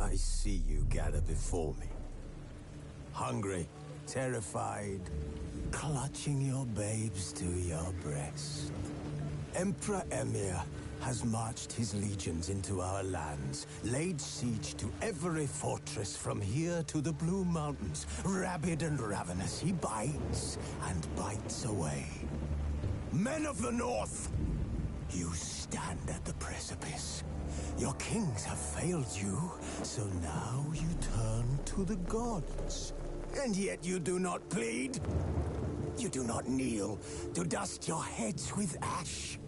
I see you gather before me. Hungry, terrified, clutching your babes to your breast. Emperor Emhyr has marched his legions into our lands, laid siege to every fortress from here to the Blue Mountains. Rabid and ravenous, he bites and bites away. Men of the North, you stand at the precipice. Your kings have failed you, so now you turn to the gods. And yet you do not plead. You do not kneel to dust your heads with ash.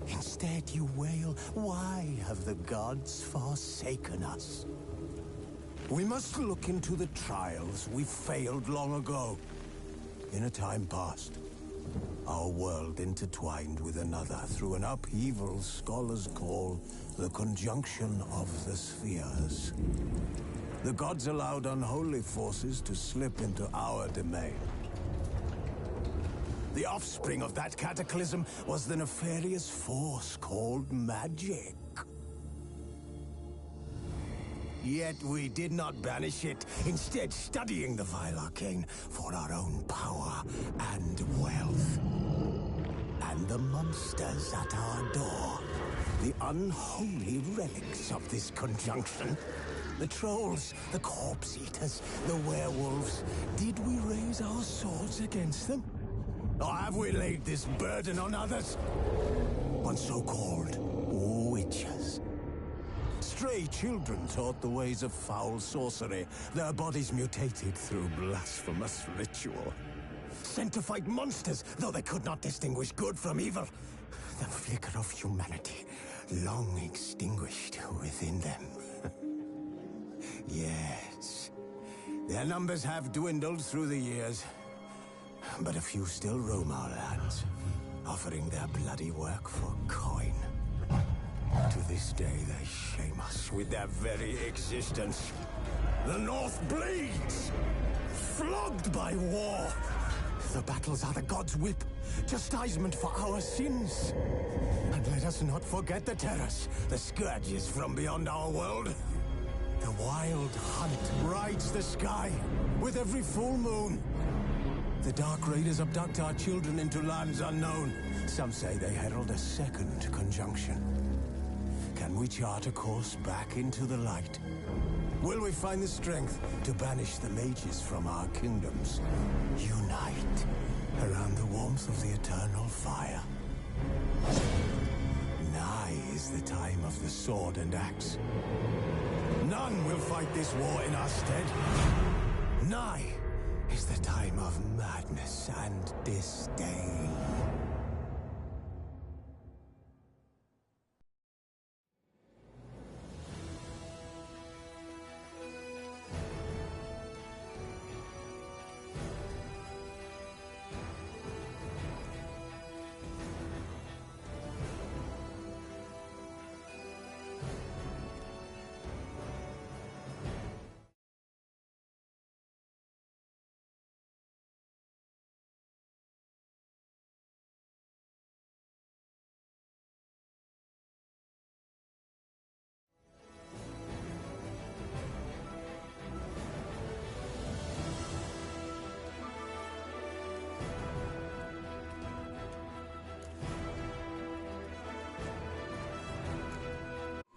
Instead you wail, why have the gods forsaken us? We must look into the trials we failed long ago. In a time past, our world intertwined with another through an upheaval scholars call the conjunction of the spheres. The gods allowed unholy forces to slip into our domain. The offspring of that cataclysm was the nefarious force called magic. Yet we did not banish it, instead studying the vile arcane for our own power and wealth. And the monsters at our door, the unholy relics of this conjunction. The trolls, the corpse-eaters, the werewolves. Did we raise our swords against them? Or have we laid this burden on others? On so-called witches. Stray children taught the ways of foul sorcery, their bodies mutated through blasphemous ritual. Sent to fight monsters, though they could not distinguish good from evil. The flicker of humanity, long extinguished within them. Yes, their numbers have dwindled through the years. But a few still roam our lands, offering their bloody work for coin. To this day, they shame us with their very existence. The North bleeds, flogged by war. The battles are the gods' whip, chastisement for our sins. And let us not forget the terrors, the scourges from beyond our world. The wild hunt rides the sky with every full moon. The Dark Raiders abduct our children into lands unknown. Some say they herald a second conjunction. Can we chart a course back into the light? Will we find the strength to banish the mages from our kingdoms? Unite around the warmth of the eternal fire. Nigh is the time of the sword and axe. None will fight this war in our stead. Nigh is the time of madness and disdain.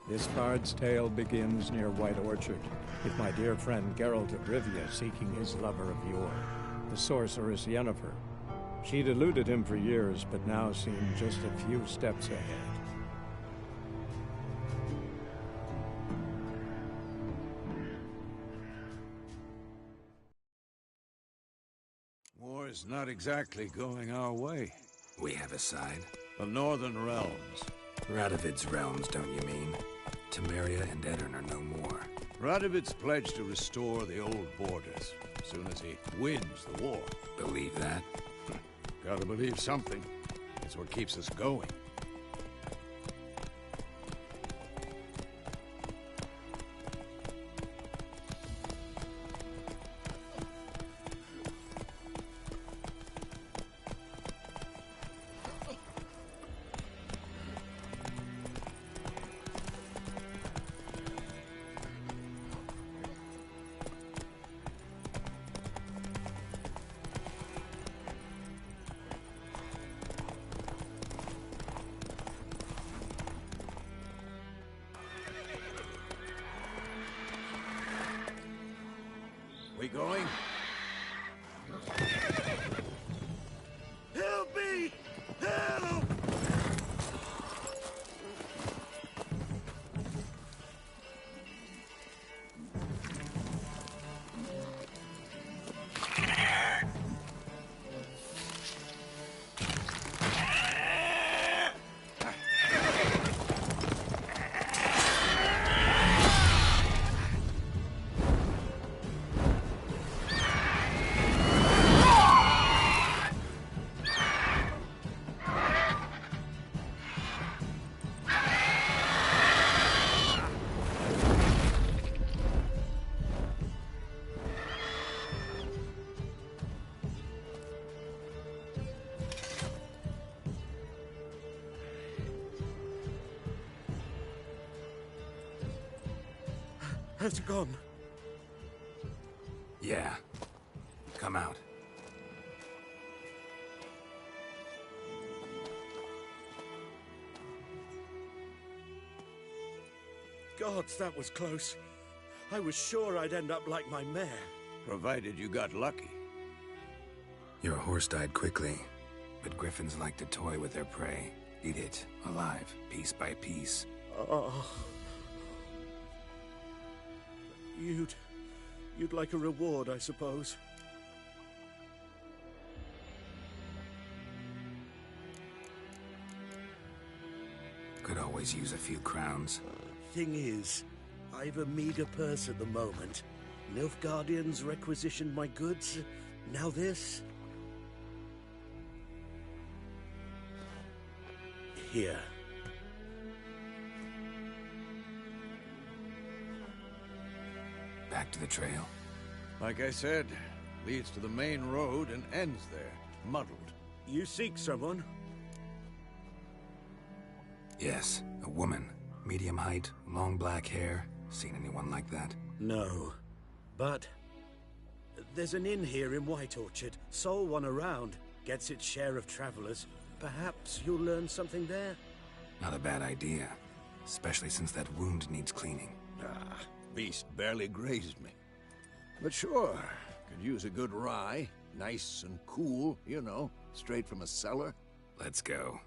This bard's tale begins near White Orchard, with my dear friend Geralt of Rivia seeking his lover of yore, the sorceress Yennefer. She'd eluded him for years, but now seemed just a few steps ahead. War is not exactly going our way. We have a side. The Northern Realms. Radovid's realms, don't you mean? Temeria and Edirn are no more. Radovid's pledged to restore the old borders as soon as he wins the war. Believe that? Gotta believe something. It's what keeps us going. going? Help me! Help! Has it gone? Yeah. Come out. Gods, that was close. I was sure I'd end up like my mare. Provided you got lucky. Your horse died quickly, but griffins like to toy with their prey. Eat it, alive, piece by piece. Oh. You'd like a reward, I suppose. Could always use a few crowns. Thing is, I've a meager purse at the moment. Nilfgaardians requisitioned my goods. Now this. Here. Back to the trail. Like I said, leads to the main road and ends there, muddled. You seek someone? Yes, a woman. Medium height, long black hair. Seen anyone like that? No. But there's an inn here in White Orchard. Sole one around. Gets its share of travelers. Perhaps you'll learn something there? Not a bad idea. Especially since that wound needs cleaning. Beast barely grazed me. But sure, could use a good rye. Nice and cool, you know, straight from a cellar. Let's go.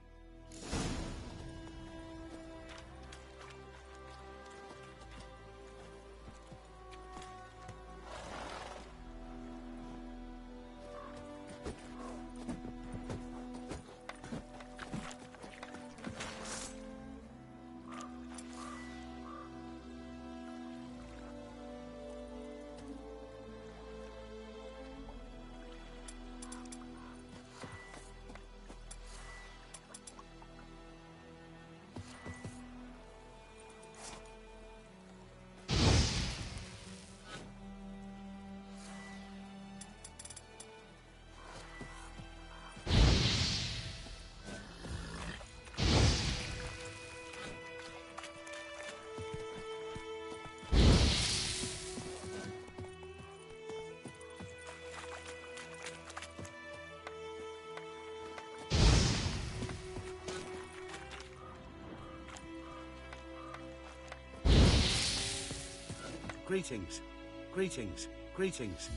Greetings. Greetings. Greetings.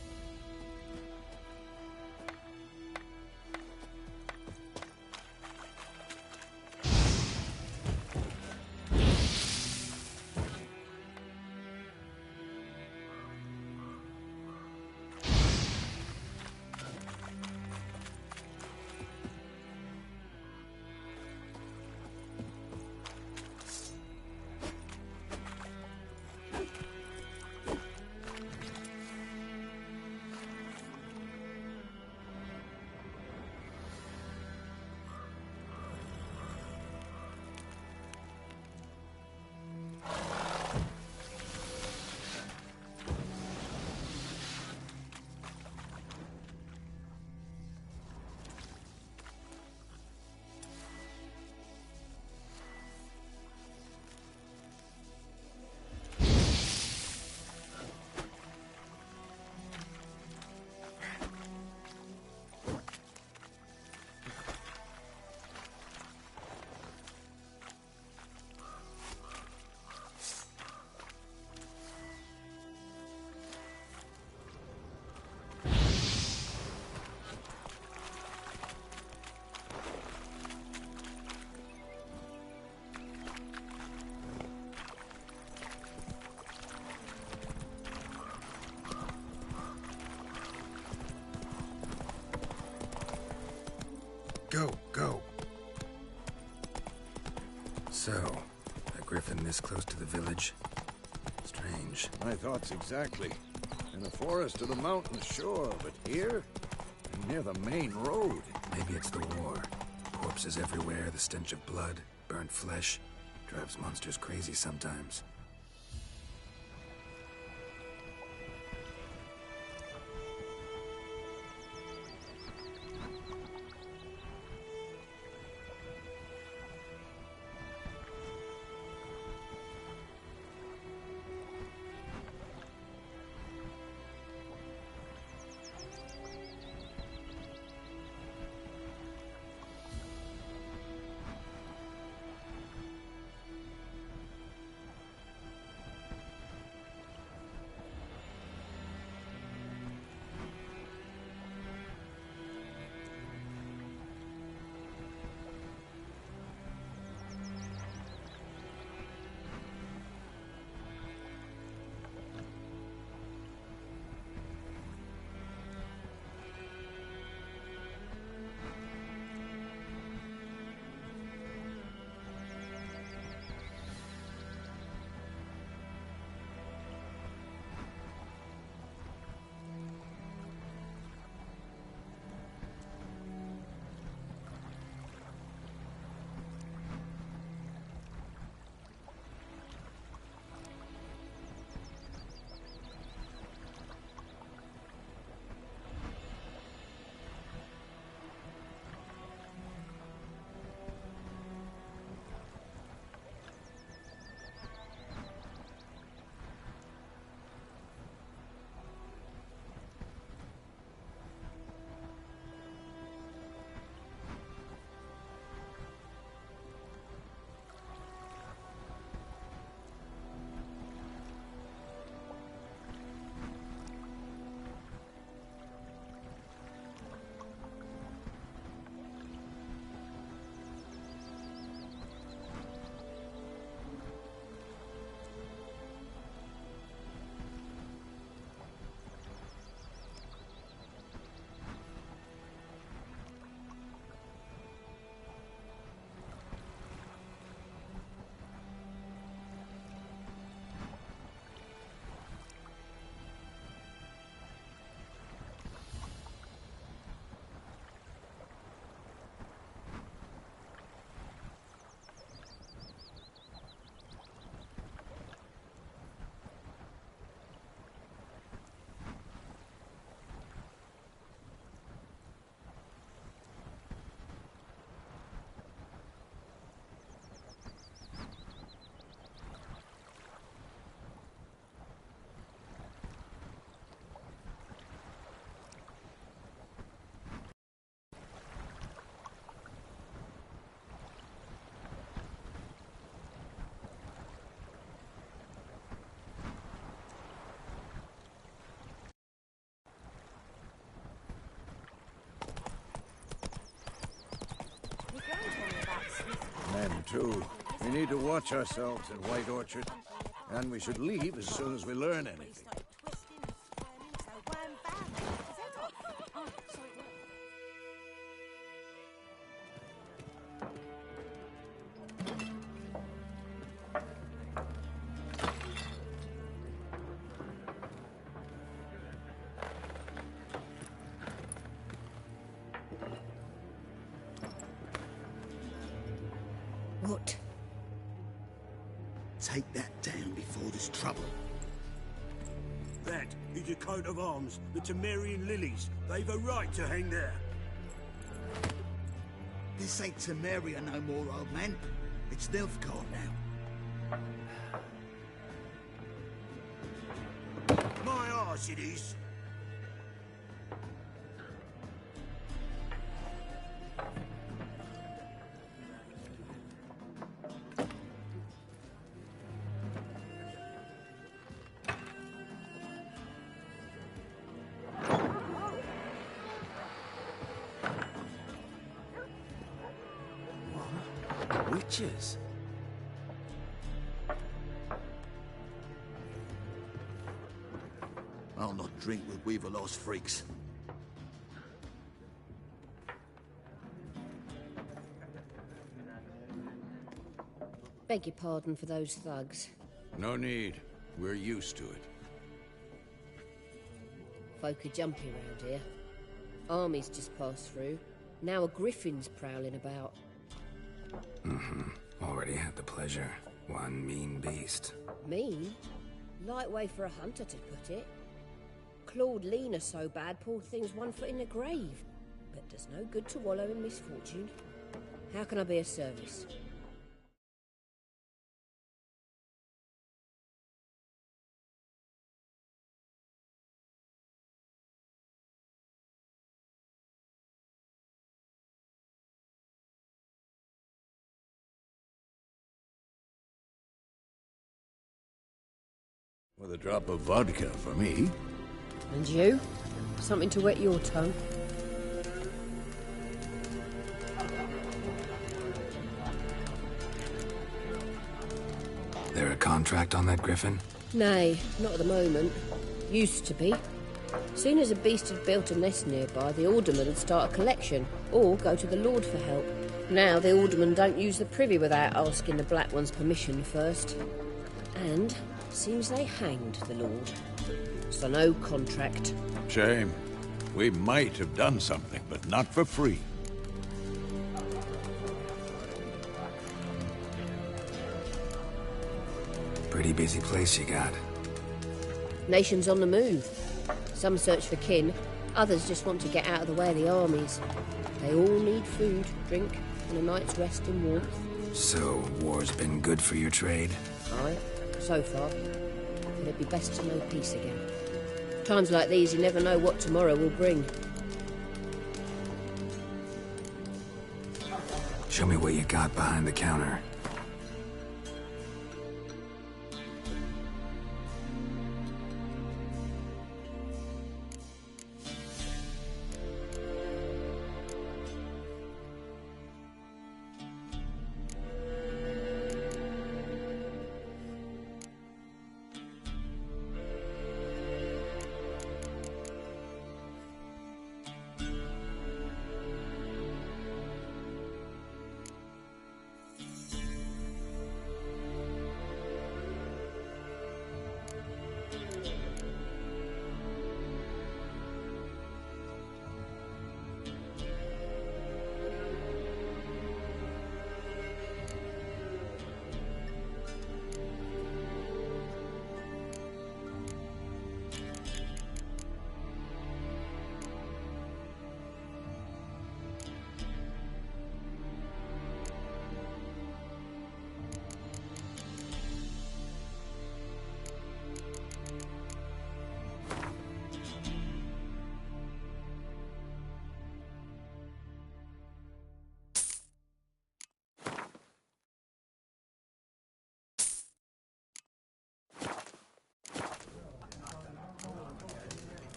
this close to the village. Strange. My thoughts exactly. In the forest or the mountains, sure, but here? Near the main road. Maybe it's the war. Corpses everywhere, the stench of blood, burnt flesh. Drives monsters crazy sometimes. Men, too. We need to watch ourselves in White Orchard. And we should leave as soon as we learn anything. What? Take that down before there's trouble. That is a coat of arms, the Temerian lilies. They've a right to hang there. This ain't Temeria no more, old man. It's Nilfgaard now. My arse it is. Witches? I'll not drink with Weaverlaw's freaks. Beg your pardon for those thugs. No need. We're used to it. Folk are jumpy round here. Armies just passed through. Now a griffin's prowling about. Already had the pleasure. One mean beast. Mean? Light way for a hunter to put it. Clawed Lena so bad, poor thing's 1 foot in the grave. But does no good to wallow in misfortune. How can I be of service? With a drop of vodka for me. And you? Something to wet your tongue? There a contract on that griffin? Nay, not at the moment. Used to be. Soon as a beast had built a nest nearby, the alderman would start a collection, or go to the Lord for help. Now the alderman don't use the privy without asking the Black One's permission first. And seems they hanged the Lord. So no contract. Shame. We might have done something, but not for free. Pretty busy place you got. Nations on the move. Some search for kin, others just want to get out of the way of the armies. They all need food, drink, and a night's rest in warmth. So, war's been good for your trade? Aye, so far. But it'd be best to know peace again. Times like these, you never know what tomorrow will bring. Show me what you got behind the counter.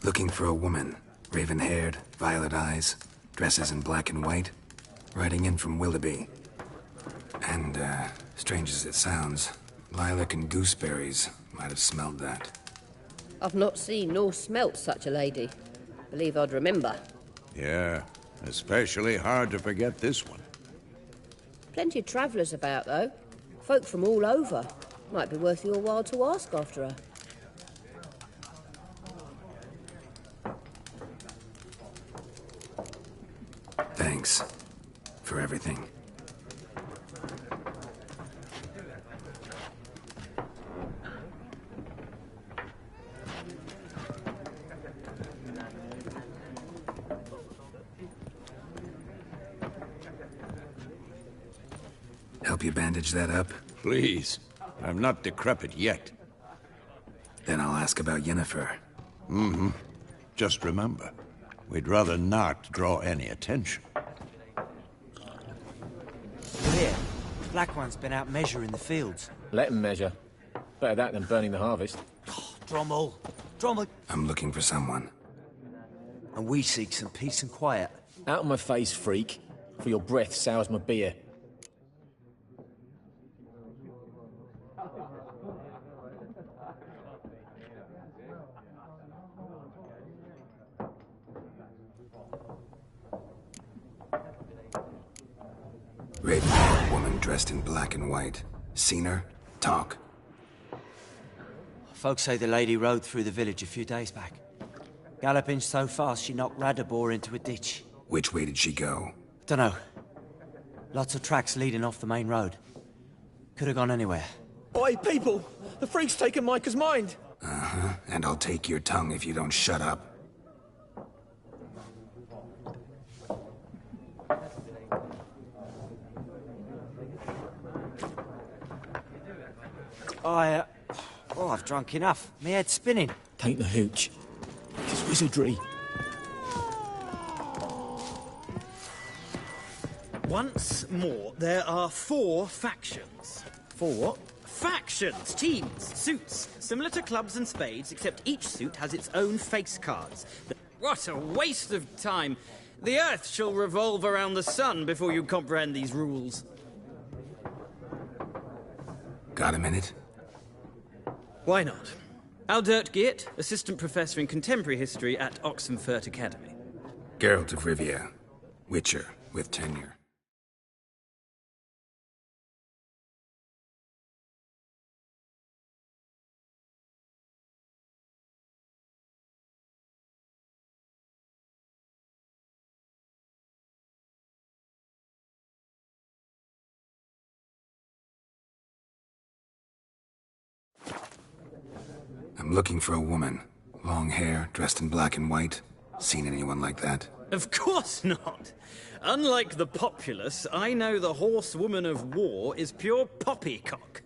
Looking for a woman. Raven-haired, violet eyes, dresses in black and white. Riding in from Willoughby. And, strange as it sounds, lilac and gooseberries might have smelled that. I've not seen nor smelt such a lady. Believe I'd remember. Yeah, especially hard to forget this one. Plenty of travellers about, though. Folk from all over. Might be worth your while to ask after her. Thanks for everything. Help you bandage that up? Please. I'm not decrepit yet. Then I'll ask about Yennefer. Mm-hmm. Just remember, we'd rather not draw any attention. Here, the Black One's been out measuring the fields. Let him measure. Better that than burning the harvest. Oh, Drommel! Drommel! I'm looking for someone. And we seek some peace and quiet. Out of my face, freak. For your breath sours my beer. Raven-haired woman dressed in black and white. Seen her? Talk. Folks say the lady rode through the village a few days back. Galloping so fast she knocked Radabor into a ditch. Which way did she go? Dunno. Lots of tracks leading off the main road. Could have gone anywhere. Oi, people! The freak's taken Micah's mind! Uh-huh, and I'll take your tongue if you don't shut up. I've drunk enough. My head's spinning. Tain't the hooch. It's wizardry. Once more, there are 4 factions. 4 what? Factions, teams, suits, similar to clubs and spades, except each suit has its own face cards. What a waste of time! The Earth shall revolve around the sun before you comprehend these rules. Got a minute? Why not? Aldert Geert, Assistant Professor in Contemporary History at Oxenfurt Academy. Geralt of Rivia. Witcher, with tenure. I'm looking for a woman. Long hair, dressed in black and white. Seen anyone like that? Of course not. Unlike the populace, I know the horsewoman of war is pure poppycock.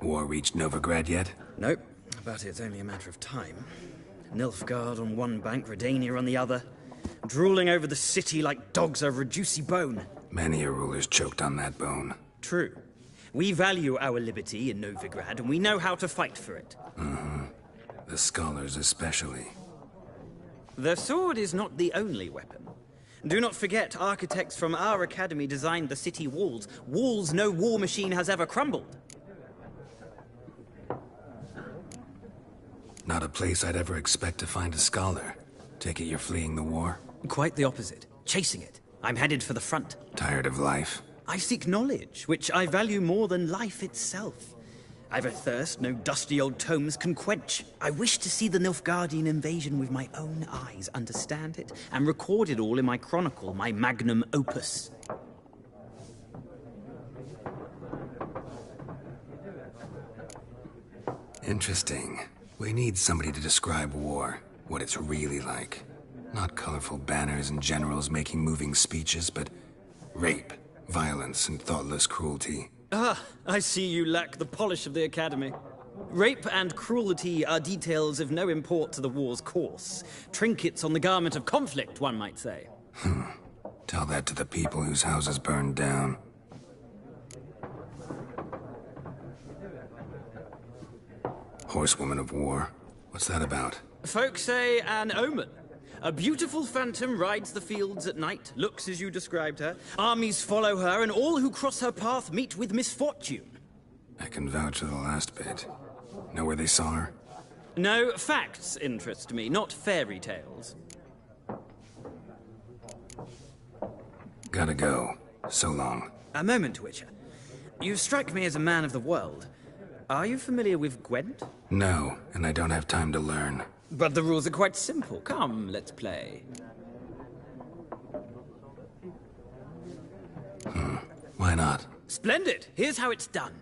War reached Novigrad yet? Nope, but it's only a matter of time. Nilfgaard on one bank, Redania on the other. Drooling over the city like dogs over a juicy bone. Many a ruler's choked on that bone. True. We value our liberty in Novigrad, and we know how to fight for it. Mm-hmm. The scholars especially. The sword is not the only weapon. Do not forget, architects from our academy designed the city walls. Walls no war machine has ever crumbled. Not a place I'd ever expect to find a scholar. Take it you're fleeing the war? Quite the opposite. Chasing it. I'm headed for the front. Tired of life? I seek knowledge, which I value more than life itself. I've a thirst no dusty old tomes can quench. I wish to see the Nilfgaardian invasion with my own eyes, understand it, and record it all in my chronicle, my magnum opus. Interesting. We need somebody to describe war, what it's really like. Not colorful banners and generals making moving speeches, but rape, violence, and thoughtless cruelty. Ah, I see you lack the polish of the Academy. Rape and cruelty are details of no import to the war's course. Trinkets on the garment of conflict, one might say. Tell that to the people whose houses burned down. Horsewoman of war. What's that about? Folk say an omen. A beautiful phantom rides the fields at night, looks as you described her. Armies follow her, and all who cross her path meet with misfortune. I can vouch for the last bit. Know where they saw her? No, facts interest me, not fairy tales. Gotta go. So long. A moment, Witcher. You strike me as a man of the world. Are you familiar with Gwent? No, and I don't have time to learn. But the rules are quite simple. Come, let's play. Why not? Splendid! Here's how it's done.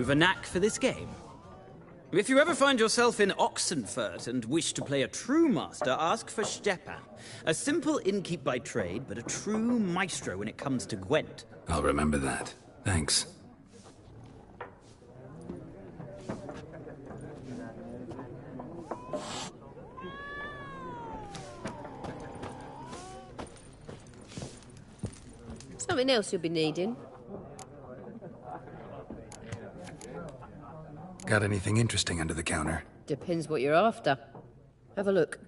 You've a knack for this game. If you ever find yourself in Oxenfurt and wish to play a true master, ask for Stepan. A simple innkeep by trade, but a true maestro when it comes to Gwent. I'll remember that. Thanks. Something else you'll be needing. Got anything interesting under the counter? Depends what you're after. Have a look.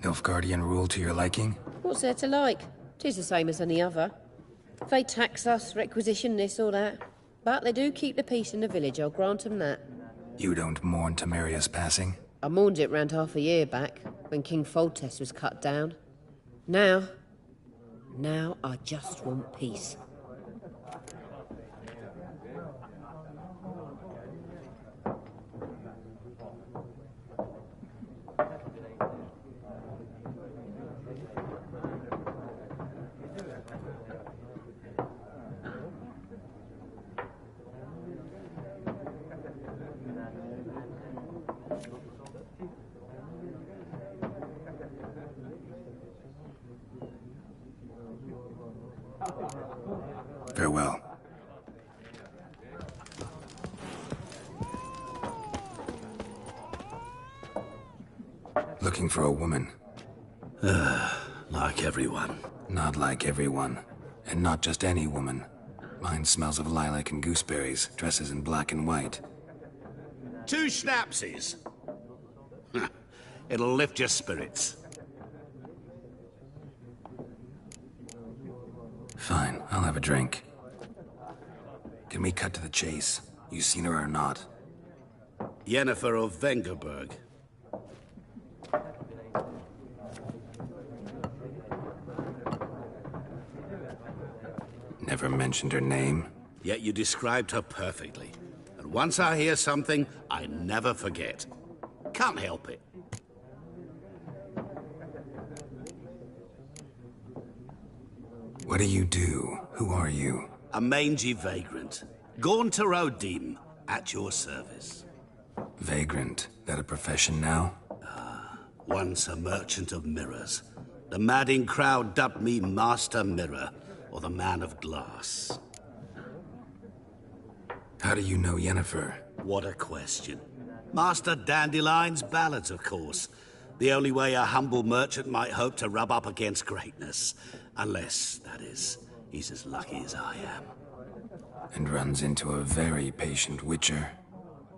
Nilfgaardian rule to your liking? What's there to like? 'Tis the same as any other. They tax us, requisition this or that. But they do keep the peace in the village, I'll grant 'em that. You don't mourn Temeria's passing? I mourned it round half a year back, when King Foltest was cut down. Now I just want peace. Farewell. Looking for a woman. Like everyone. Not like everyone. And not just any woman. Mine smells of lilac and gooseberries, dresses in black and white. 2 schnapsies. It'll lift your spirits. Fine, I'll have a drink. Can we cut to the chase? You seen her or not? Yennefer of Vengerberg. Never mentioned her name? Yet you described her perfectly. And once I hear something, I never forget. Can't help it. What do you do? Who are you? A mangy vagrant. Gaunter O'Dim, at your service. Vagrant? That a profession now? Once a merchant of mirrors. The madding crowd dubbed me Master Mirror, or the Man of Glass. How do you know Yennefer? What a question. Master Dandelion's ballads, of course. The only way a humble merchant might hope to rub up against greatness. Unless, that is, he's as lucky as I am. And runs into a very patient witcher.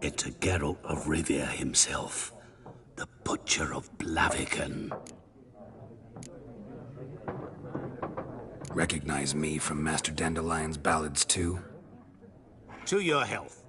Into Geralt of Rivia himself. The Butcher of Blaviken. Recognize me from Master Dandelion's ballads, too? To your health.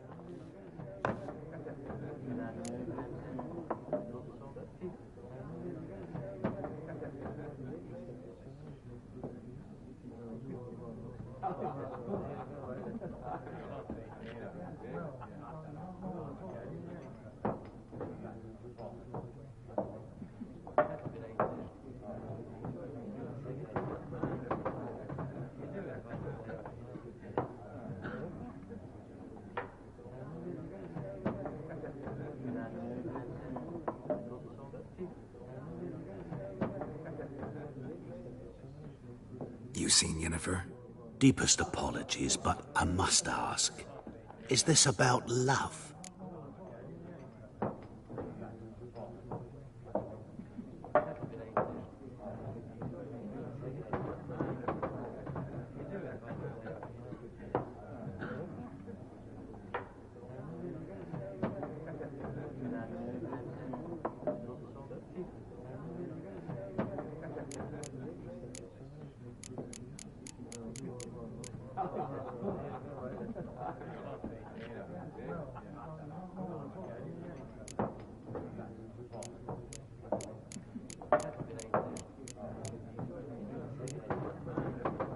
You seen Yennefer? Deepest apologies, but I must ask. Is this about love?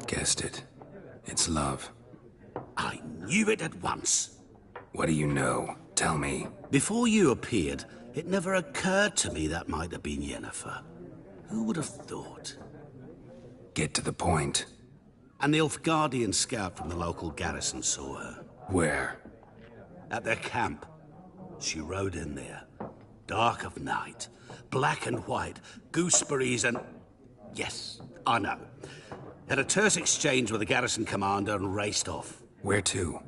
Guessed it. It's love. I knew it at once. What do you know? Tell me. Before you appeared, it never occurred to me that might have been Yennefer. Who would have thought? Get to the point. An Nilfgaardian scout from the local garrison saw her. Where? At their camp. She rode in there. Dark of night. Black and white. Gooseberries and... Yes, I know. Had a terse exchange with the garrison commander and raced off. Where to?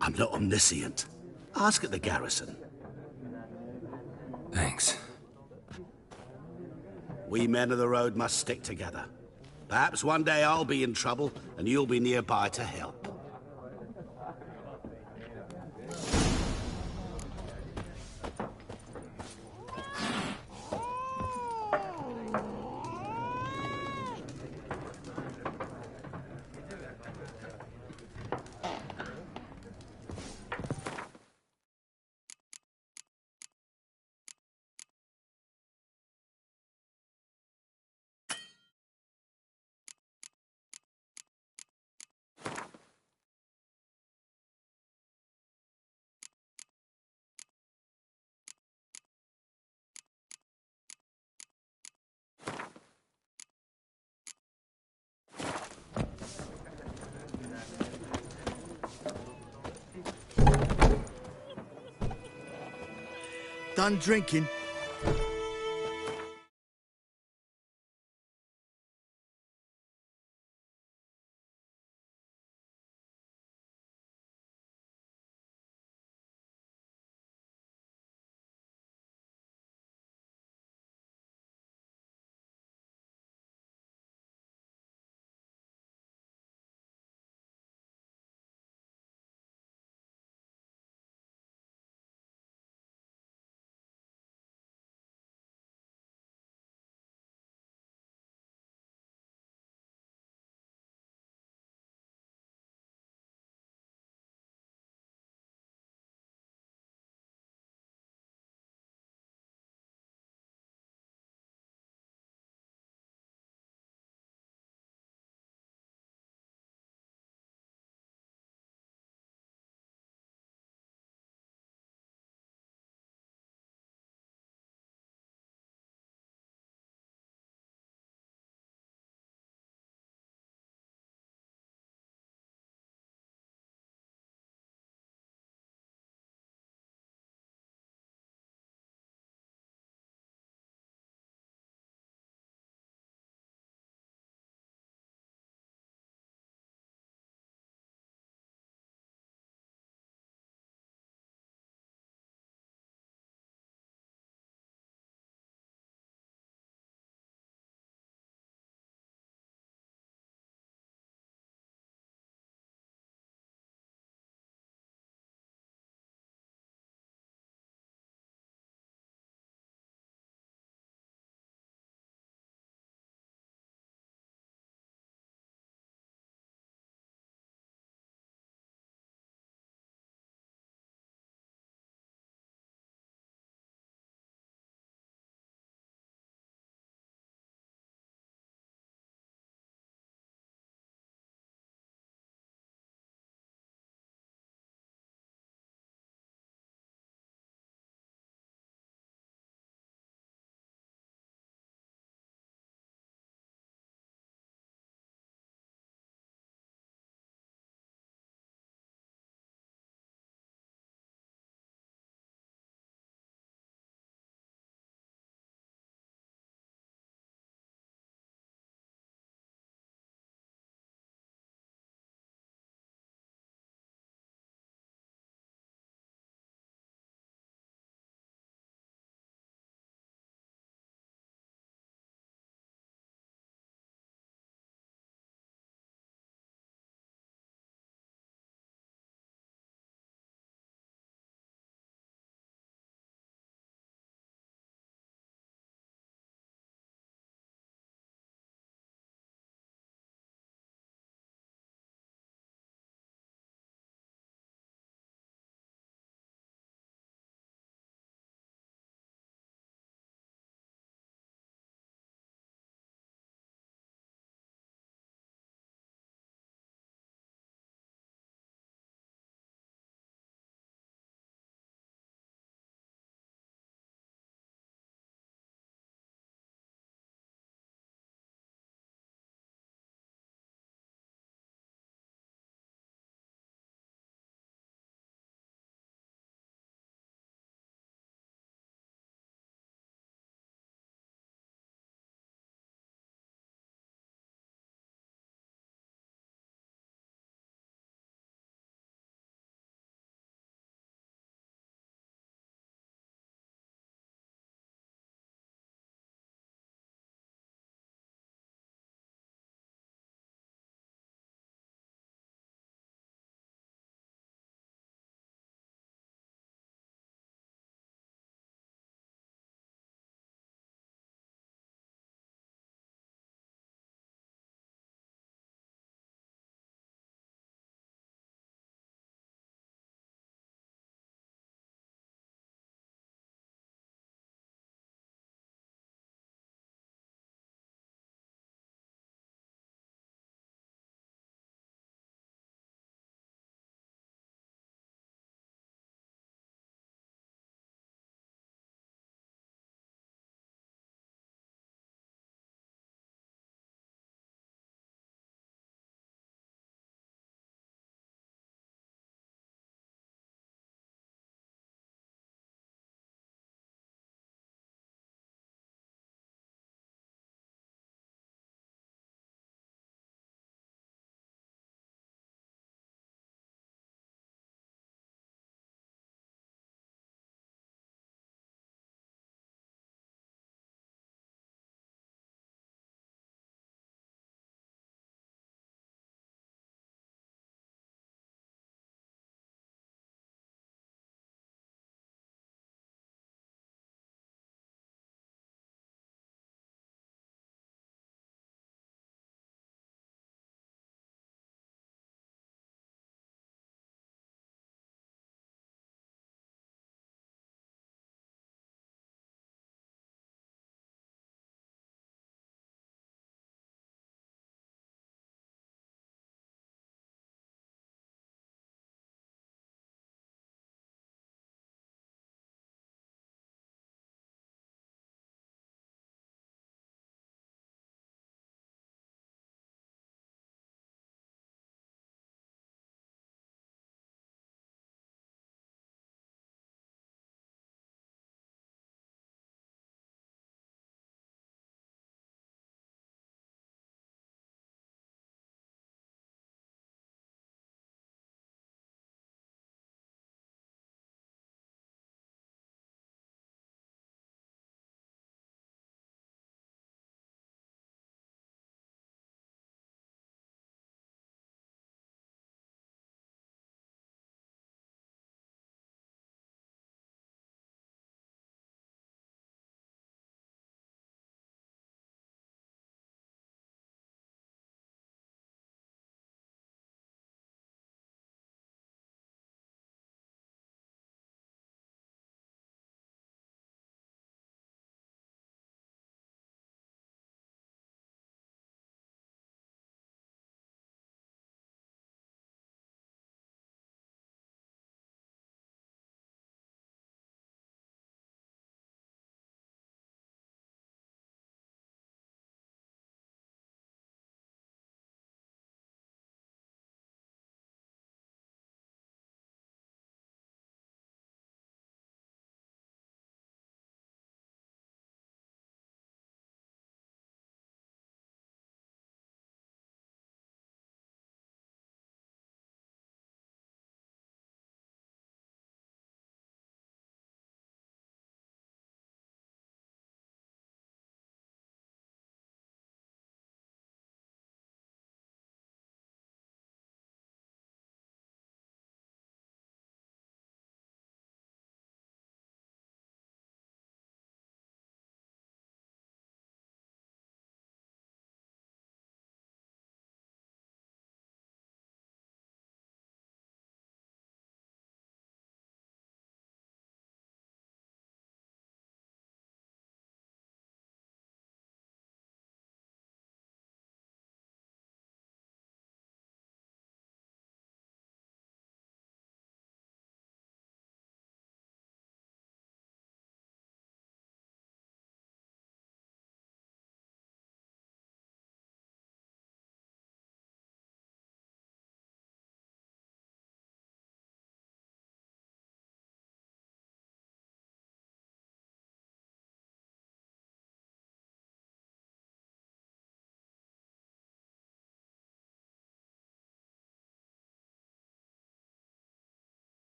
I'm not omniscient. Ask at the garrison. Thanks. We men of the road must stick together. Perhaps one day I'll be in trouble and you'll be nearby to help. Done drinking?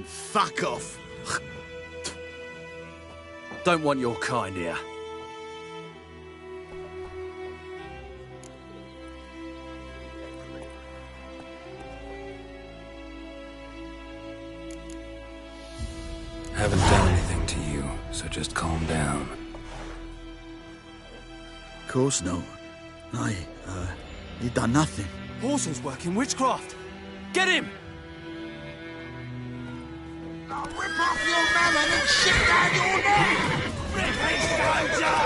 Then fuck off. Don't want your kind here. Haven't done anything to you, so just calm down. Of course not. You done nothing. Horsel's working witchcraft. Get him! I'll rip off your melon and shit down your neck! Rip his throat out!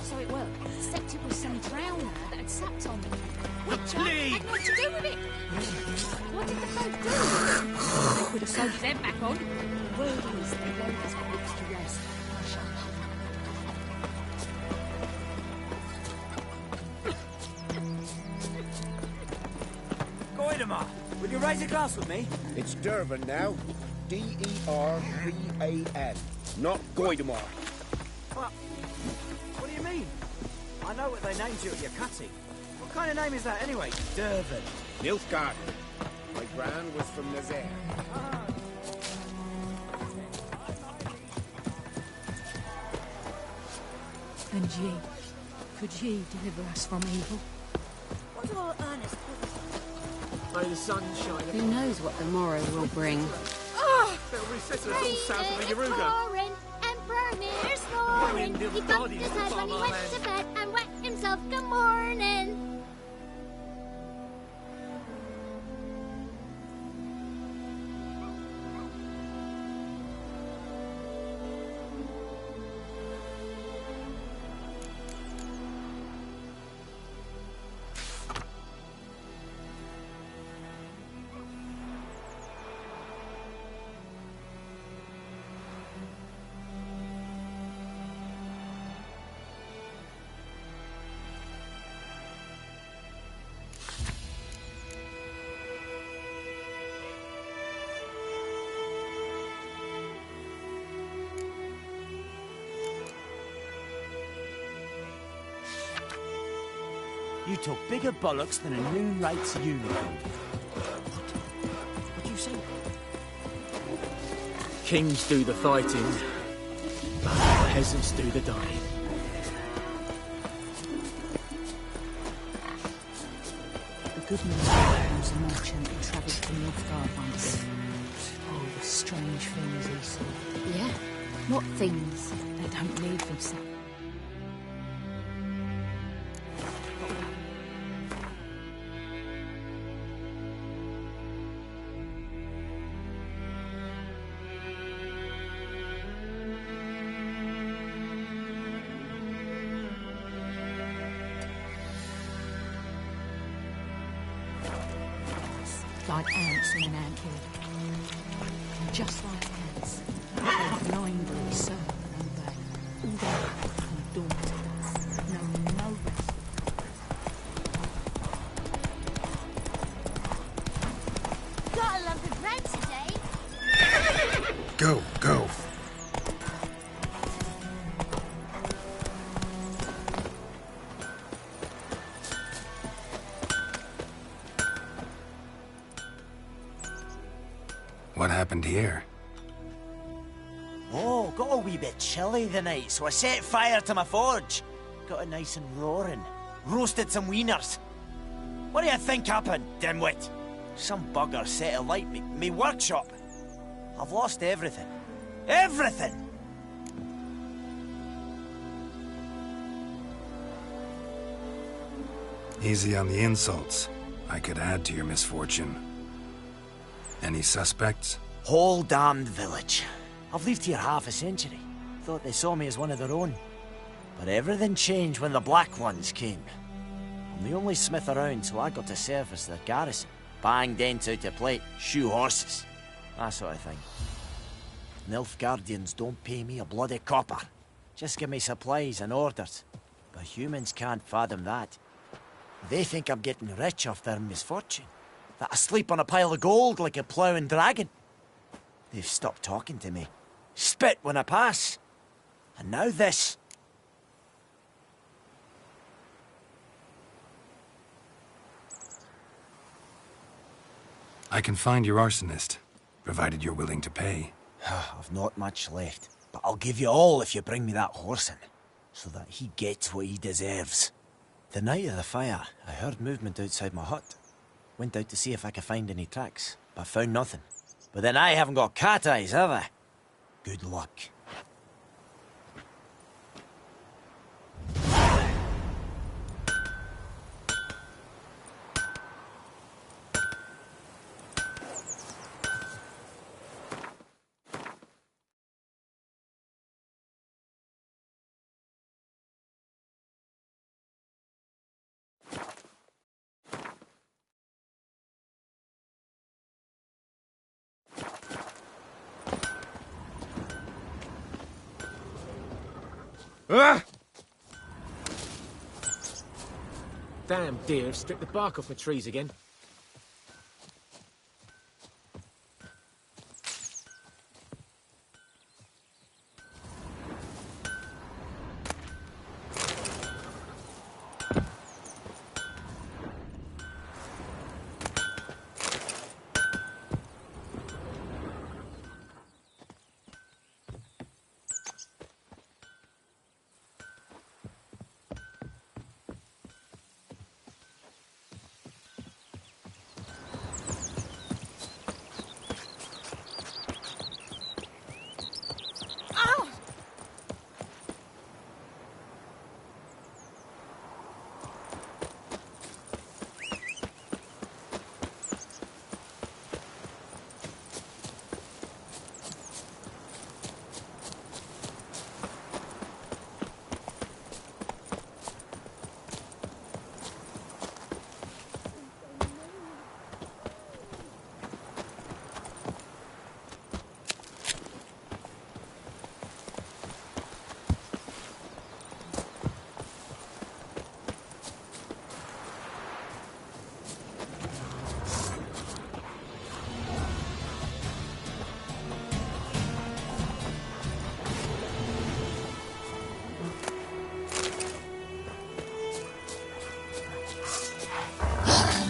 So it worked. Except it was some drowner that had sapped on me. Which had what to do with it? What did the folk do? They could have sewed them back on. The word is that Logan's got lips to rest. Goidemar, will you raise a glass with me? It's Dervan now. D-E-R-V-A-N. Not Goidemar. What do you mean? I know what they named you at your cutting. What kind of name is that anyway? Dervan. Nilfgaard. My gran was from Nazaire. And ye, could ye deliver us from evil? What's all earnest? May the sun shine. Who knows what the morrow will bring? They'll reset us all south of the Yaruga. Emperor Mir snoring. He bumped his head when he went to bed and wet himself good morning. You talk bigger bollocks than a noon rates unicorn. What do you say? Kings do the fighting, but peasants do the dying. The good news was a merchant who travelled from Nilfgaard once. Oh, the strange things he saw. Yeah? What things? They don't leave themselves. Like ants in an anthill. Just like ants, they blindly serve and obey. All day from dawn to dusk, knowing no rest. Gotta love the bread today. Go, go. What happened here? Oh, got a wee bit chilly the night, so I set fire to my forge. Got it nice and roaring. Roasted some wieners. What do you think happened, dimwit? Some bugger set alight me workshop. I've lost everything. Everything! Easy on the insults. I could add to your misfortune. Any suspects? Whole damned village. I've lived here half a century. Thought they saw me as one of their own. But everything changed when the Black Ones came. I'm the only smith around, so I got to serve as their garrison. Bang dents out of plate, shoe horses, that sort of thing. Nilfgaardians don't pay me a bloody copper. Just give me supplies and orders. But humans can't fathom that. They think I'm getting rich off their misfortune. That I sleep on a pile of gold like a ploughing dragon. They've stopped talking to me. Spit when I pass. And now this. I can find your arsonist, provided you're willing to pay. I've not much left, but I'll give you all if you bring me that horse in, so that he gets what he deserves. The night of the fire, I heard movement outside my hut. Went out to see if I could find any tracks, but found nothing. But then I haven't got cat eyes, have I? Good luck. Ah! Damn deer, stripped the bark off my trees again.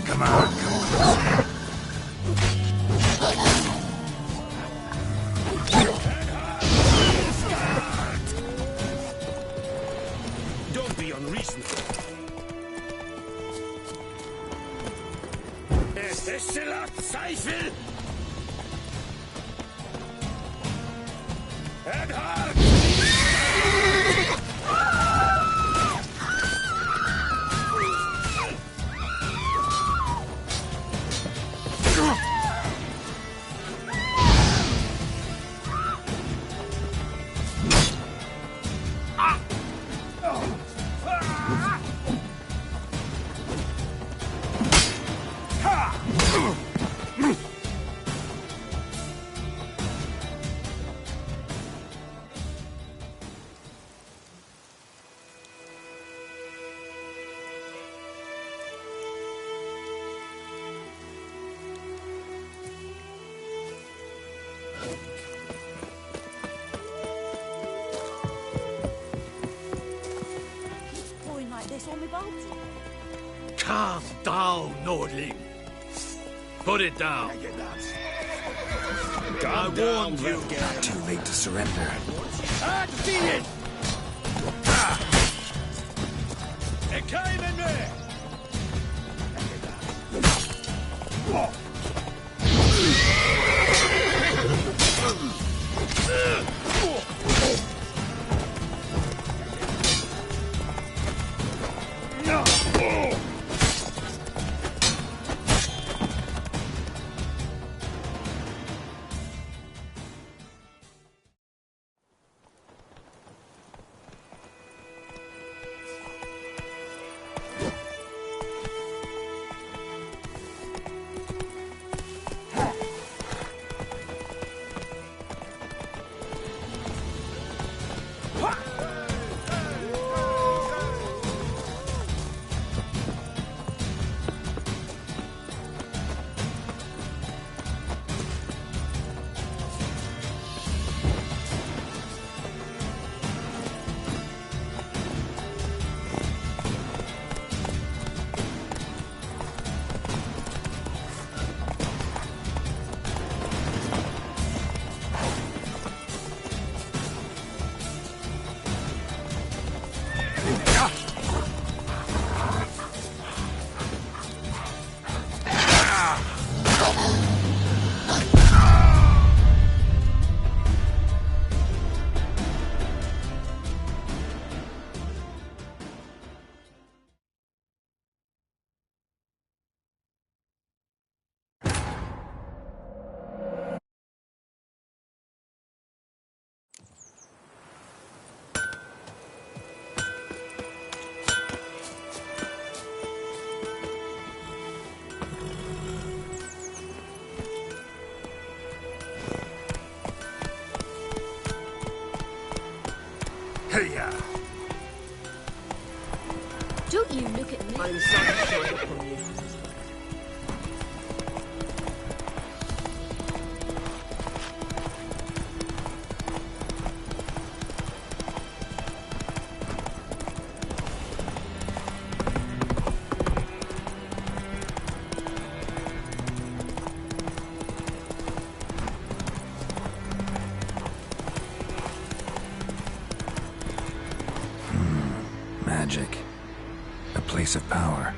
Come on, come closer. Don't be unreasonable. Es ist Zweifel! Calm down, Nordling. Put it down. I warned you. Not too late to surrender. Defeated! Er kämen Magic. A place of power.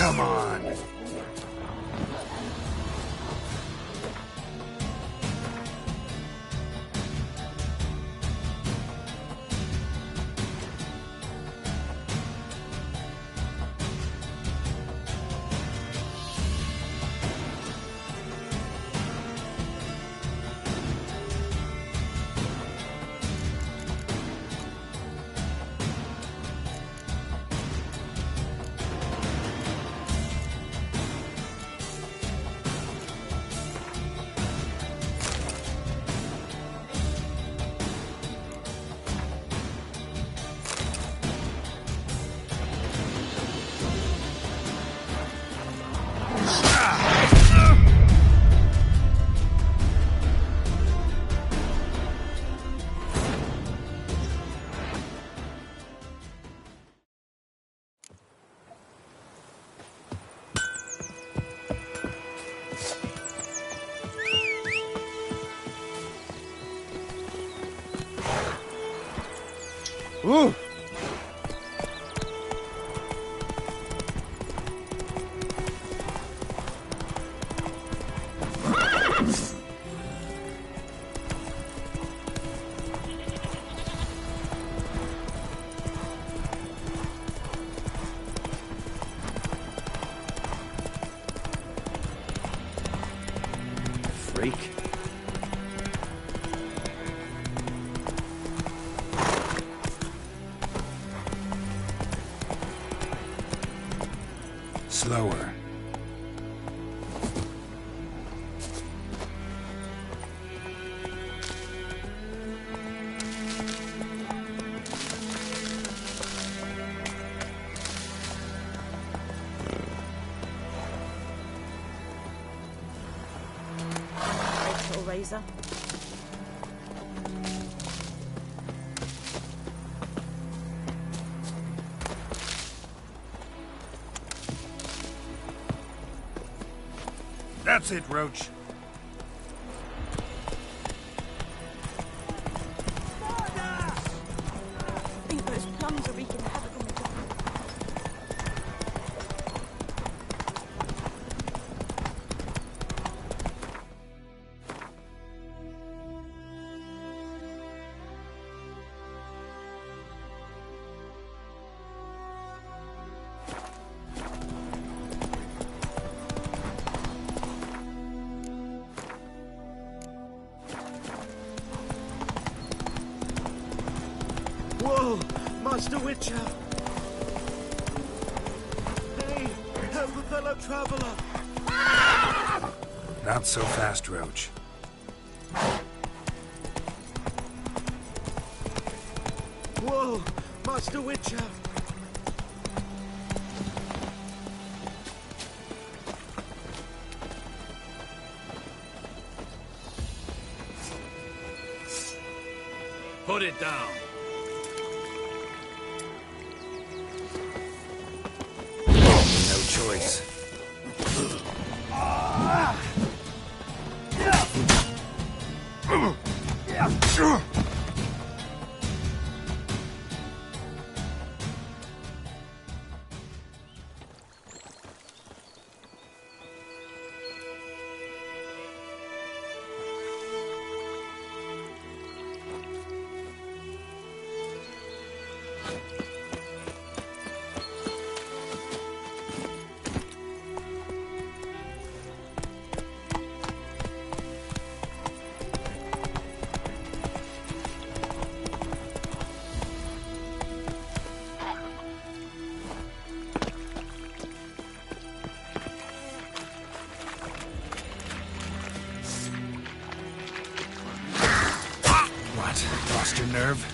Come on. Ooh. freak. Slower. Little razor. That's it, Roach. I think those plums are wreaking havoc on the ground. Whoa! Master Witcher! Hey! Help the fellow traveler! Not so fast, Roach. Whoa! Master Witcher! Put it down. No choice. Lost your nerve?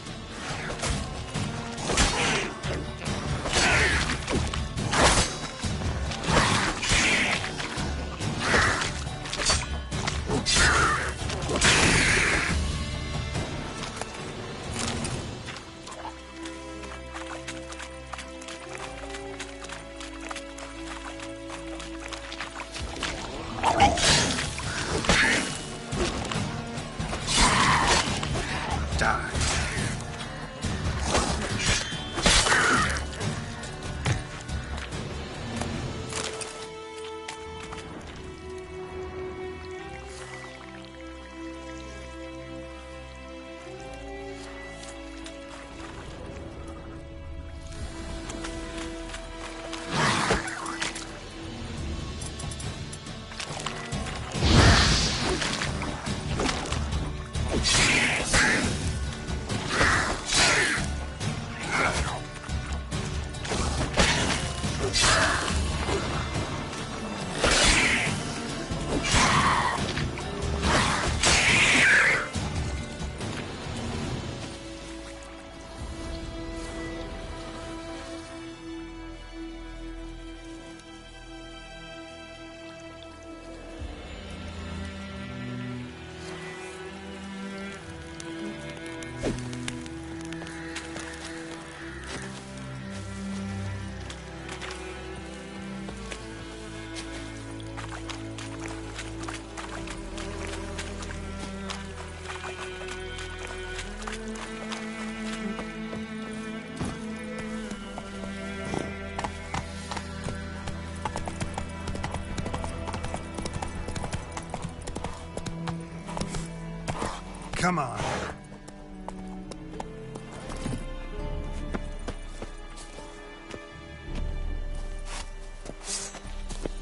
Come on.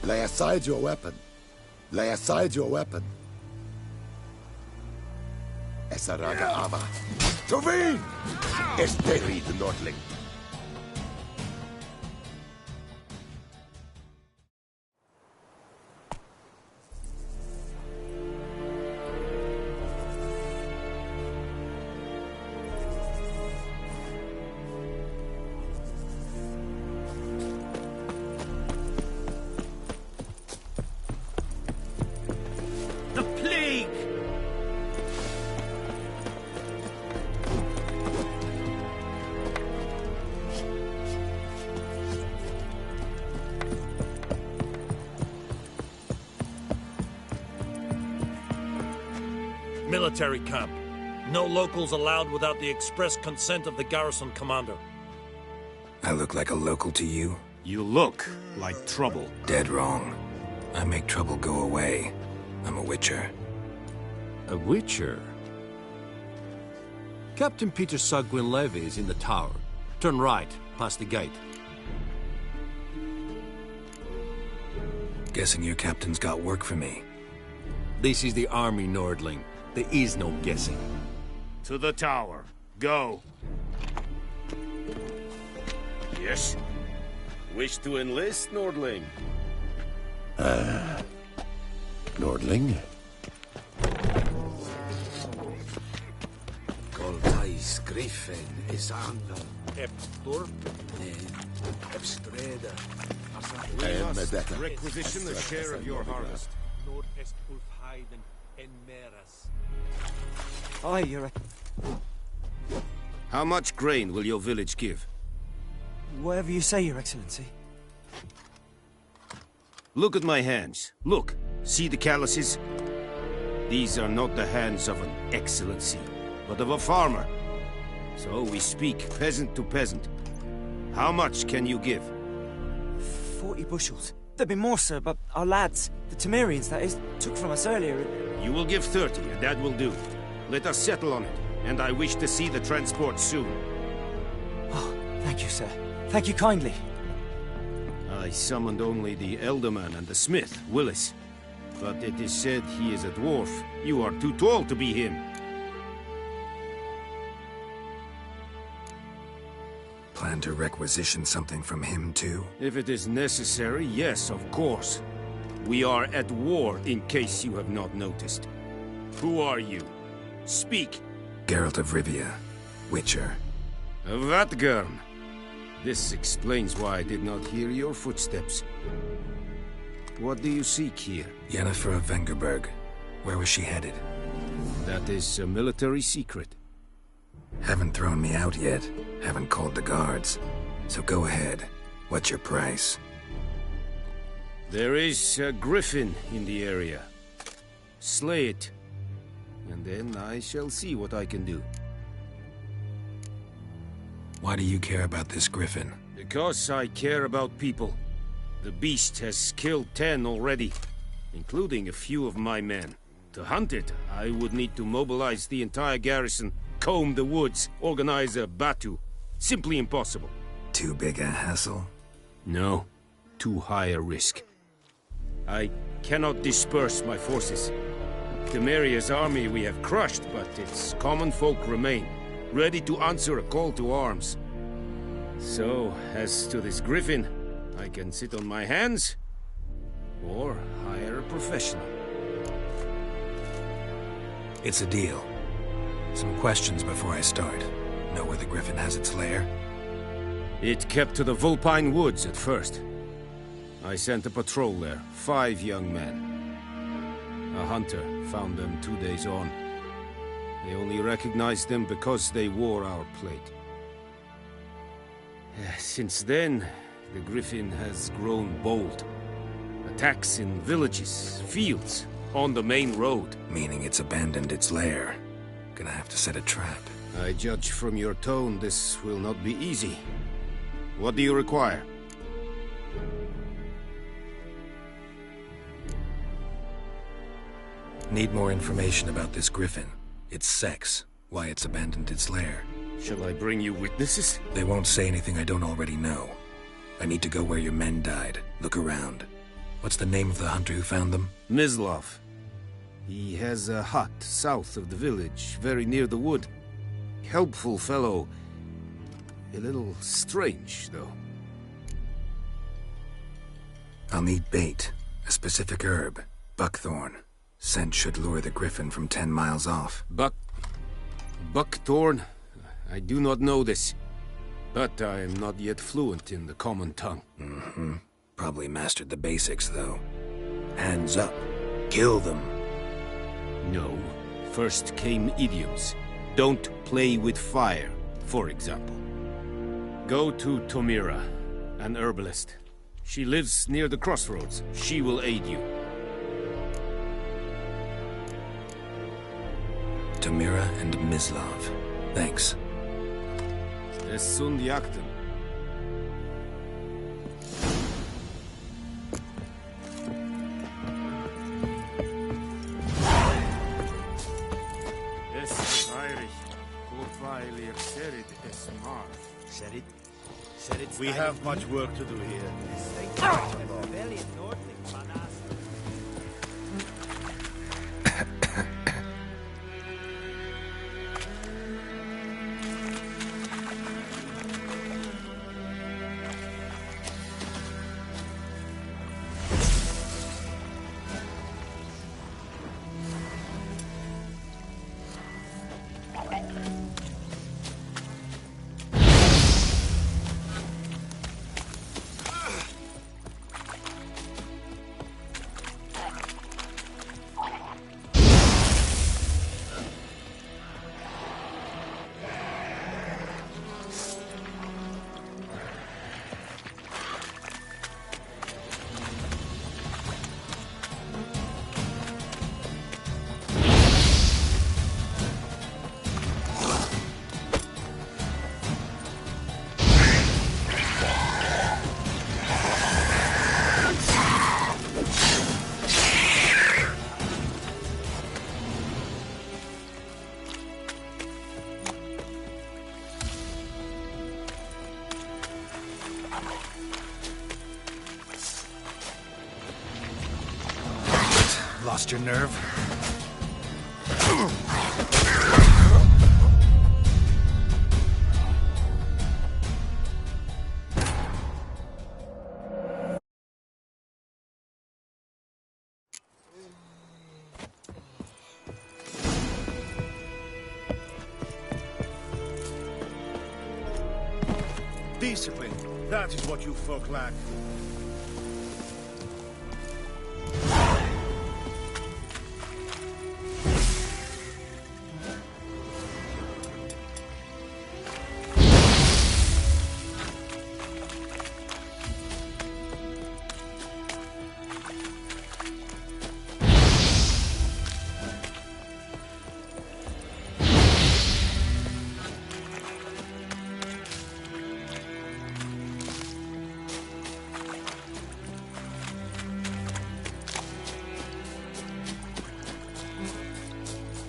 Lay aside your weapon. Lay aside your weapon. Esaraga Ava. Tovin! Esteri the Nordling. Military camp. No locals allowed without the express consent of the garrison commander. I look like a local to you? You look like trouble. Dead wrong. I make trouble go away. I'm a witcher. A witcher? Captain Peter Sagwin Levy is in the tower. Turn right, past the gate. Guessing your captain's got work for me. This is the army, Nordling. There is no guessing. To the tower. Go. Yes? Wish to enlist, Nordling? Nordling? Coltais Griffin is Anvel. Ep Turp. Ep Streda. Requisition the share of your harvest. Nord est Ulfheiden en Meras. Aye, you're How much grain will your village give? Whatever you say, Your Excellency. Look at my hands. Look. See the calluses? These are not the hands of an excellency, but of a farmer. So we speak peasant to peasant. How much can you give? 40 bushels. There'd be more, sir, but our lads, the Temerians, that is, took from us earlier. You will give 30, and that will do. Let us settle on it, and I wish to see the transport soon. Oh, thank you, sir. Thank you kindly. I summoned only the Elderman and the smith, Willis. But it is said he is a dwarf. You are too tall to be him. Plan to requisition something from him, too? If it is necessary, yes, of course. We are at war, in case you have not noticed. Who are you? Speak. Geralt of Rivia, Witcher. Vatgern. This explains why I did not hear your footsteps. What do you seek here? Yennefer of Vengerberg. Where was she headed? That is a military secret. Haven't thrown me out yet. Haven't called the guards. So go ahead. What's your price? There is a griffin in the area. Slay it. And then I shall see what I can do. Why do you care about this griffin? Because I care about people. The beast has killed 10 already, including a few of my men. To hunt it, I would need to mobilize the entire garrison, comb the woods, organize a batu. Simply impossible. Too big a hassle? No. Too high a risk. I cannot disperse my forces. Temeria's army we have crushed, but its common folk remain, ready to answer a call to arms. So, as to this griffin, I can sit on my hands, or hire a professional. It's a deal. Some questions before I start. Know where the griffin has its lair? It kept to the Vulpine Woods at first. I sent a patrol there, 5 young men. A hunter found them 2 days on. They only recognized them because they wore our plate. Since then, the griffin has grown bold. Attacks in villages, fields, on the main road. Meaning it's abandoned its lair. Gonna have to set a trap. I judge from your tone this will not be easy. What do you require? Need more information about this griffin. Its sex, why it's abandoned its lair. Shall I bring you witnesses? They won't say anything I don't already know. I need to go where your men died. Look around. What's the name of the hunter who found them? Mislav. He has a hut south of the village, very near the wood. Helpful fellow. A little strange, though. I'll need bait, a specific herb, buckthorn. Scent should lure the griffin from 10 miles off. Buckthorn? I do not know this. But I am not yet fluent in the common tongue. Mm-hmm. Probably mastered the basics, though. Hands up. Kill them. No. First came idioms. Don't play with fire, for example. Go to Tomira, an herbalist. She lives near the crossroads. She will aid you. Tomira and Mislav. Thanks. Es sunt jagten. Es Irish. Kotweiler Serid es Mar. Serid? We have much work to do here. Lost your nerve? Discipline. That is what you folk lack.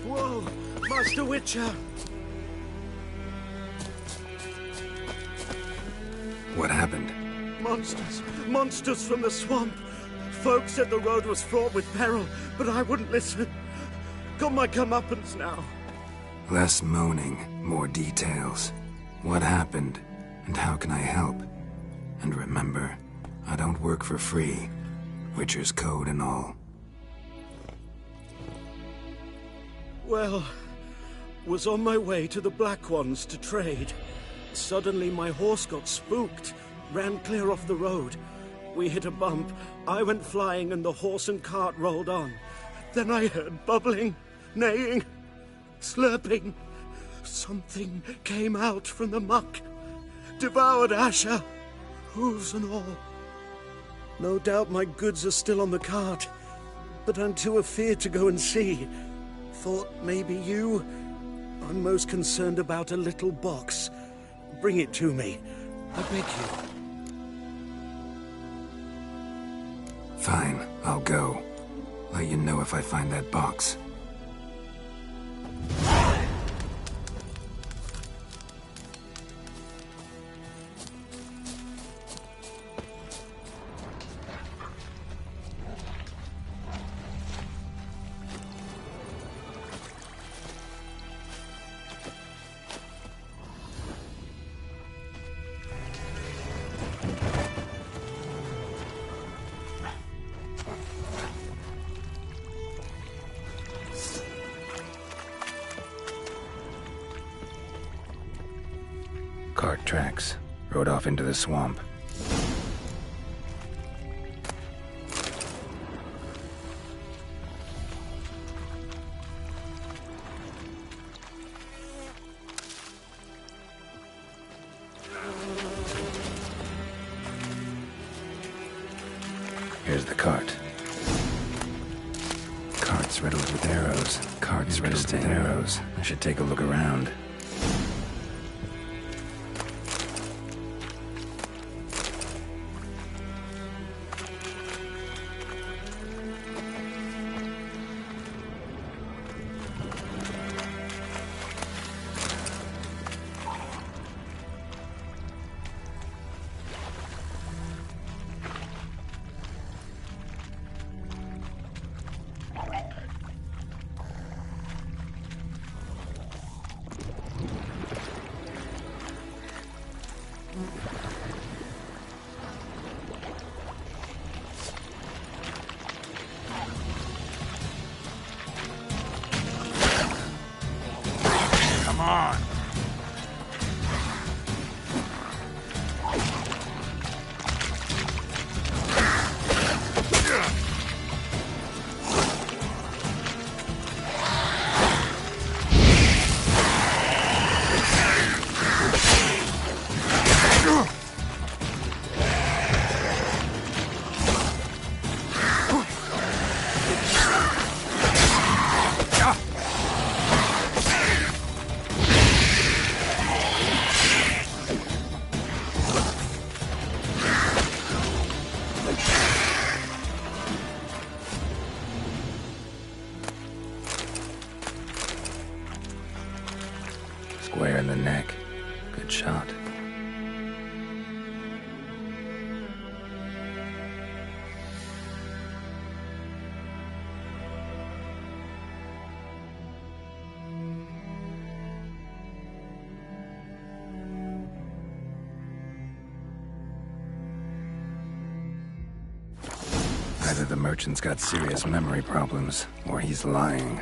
Whoa! Master Witcher! What happened? Monsters! Monsters from the swamp! Folk said the road was fraught with peril, but I wouldn't listen. Got my comeuppance now. Less moaning, more details. What happened, and how can I help? And remember, I don't work for free. Witcher's code and all. Well, was on my way to the Black Ones to trade. Suddenly my horse got spooked, ran clear off the road. We hit a bump, I went flying and the horse and cart rolled on. Then I heard bubbling, neighing, slurping. Something came out from the muck, devoured Asher, hooves and all. No doubt my goods are still on the cart, but I'm too afeard to go and see. Thought maybe you? I'm most concerned about a little box. Bring it to me. I beg you. Fine, I'll go. Let you know if I find that box. tracks. Rode off into the swamp. Here's the cart. Cart's riddled with arrows. Cart's riddled with arrows. I should take a look around. Come on. Square in the neck. Good shot. Either the merchant's got serious memory problems, or he's lying.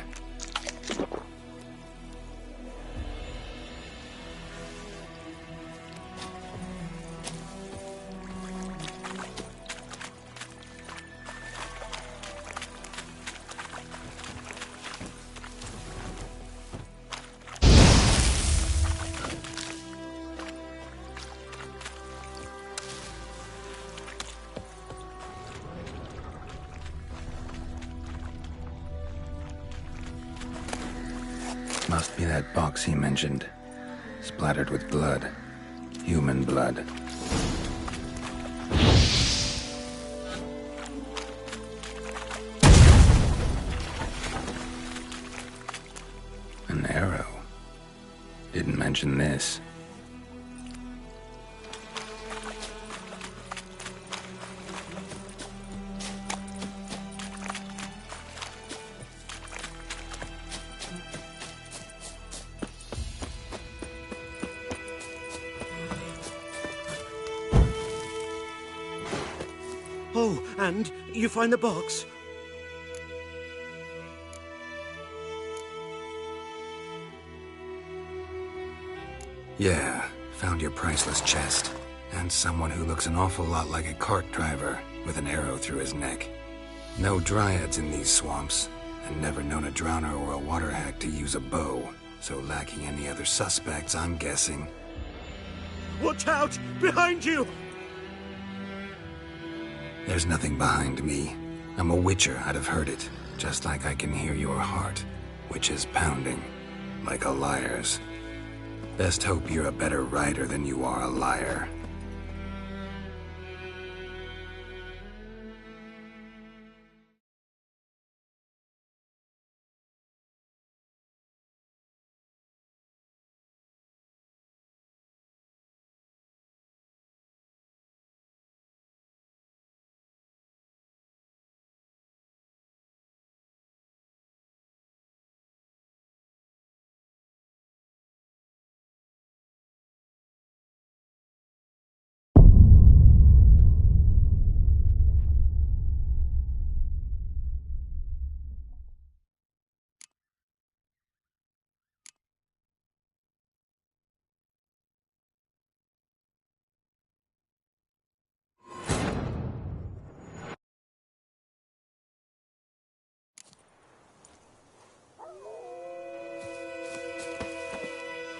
Must be that box he mentioned. Splattered with blood. Human blood. An arrow. Didn't mention this. Oh, and you find the box? Yeah, found your priceless chest. And someone who looks an awful lot like a cart driver, with an arrow through his neck. No dryads in these swamps, and never known a drowner or a water hack to use a bow. So lacking any other suspects, I'm guessing. Watch out! Behind you! There's nothing behind me. I'm a witcher, I'd have heard it. Just like I can hear your heart, which is pounding, like a liar's. Best hope you're a better rider than you are a liar.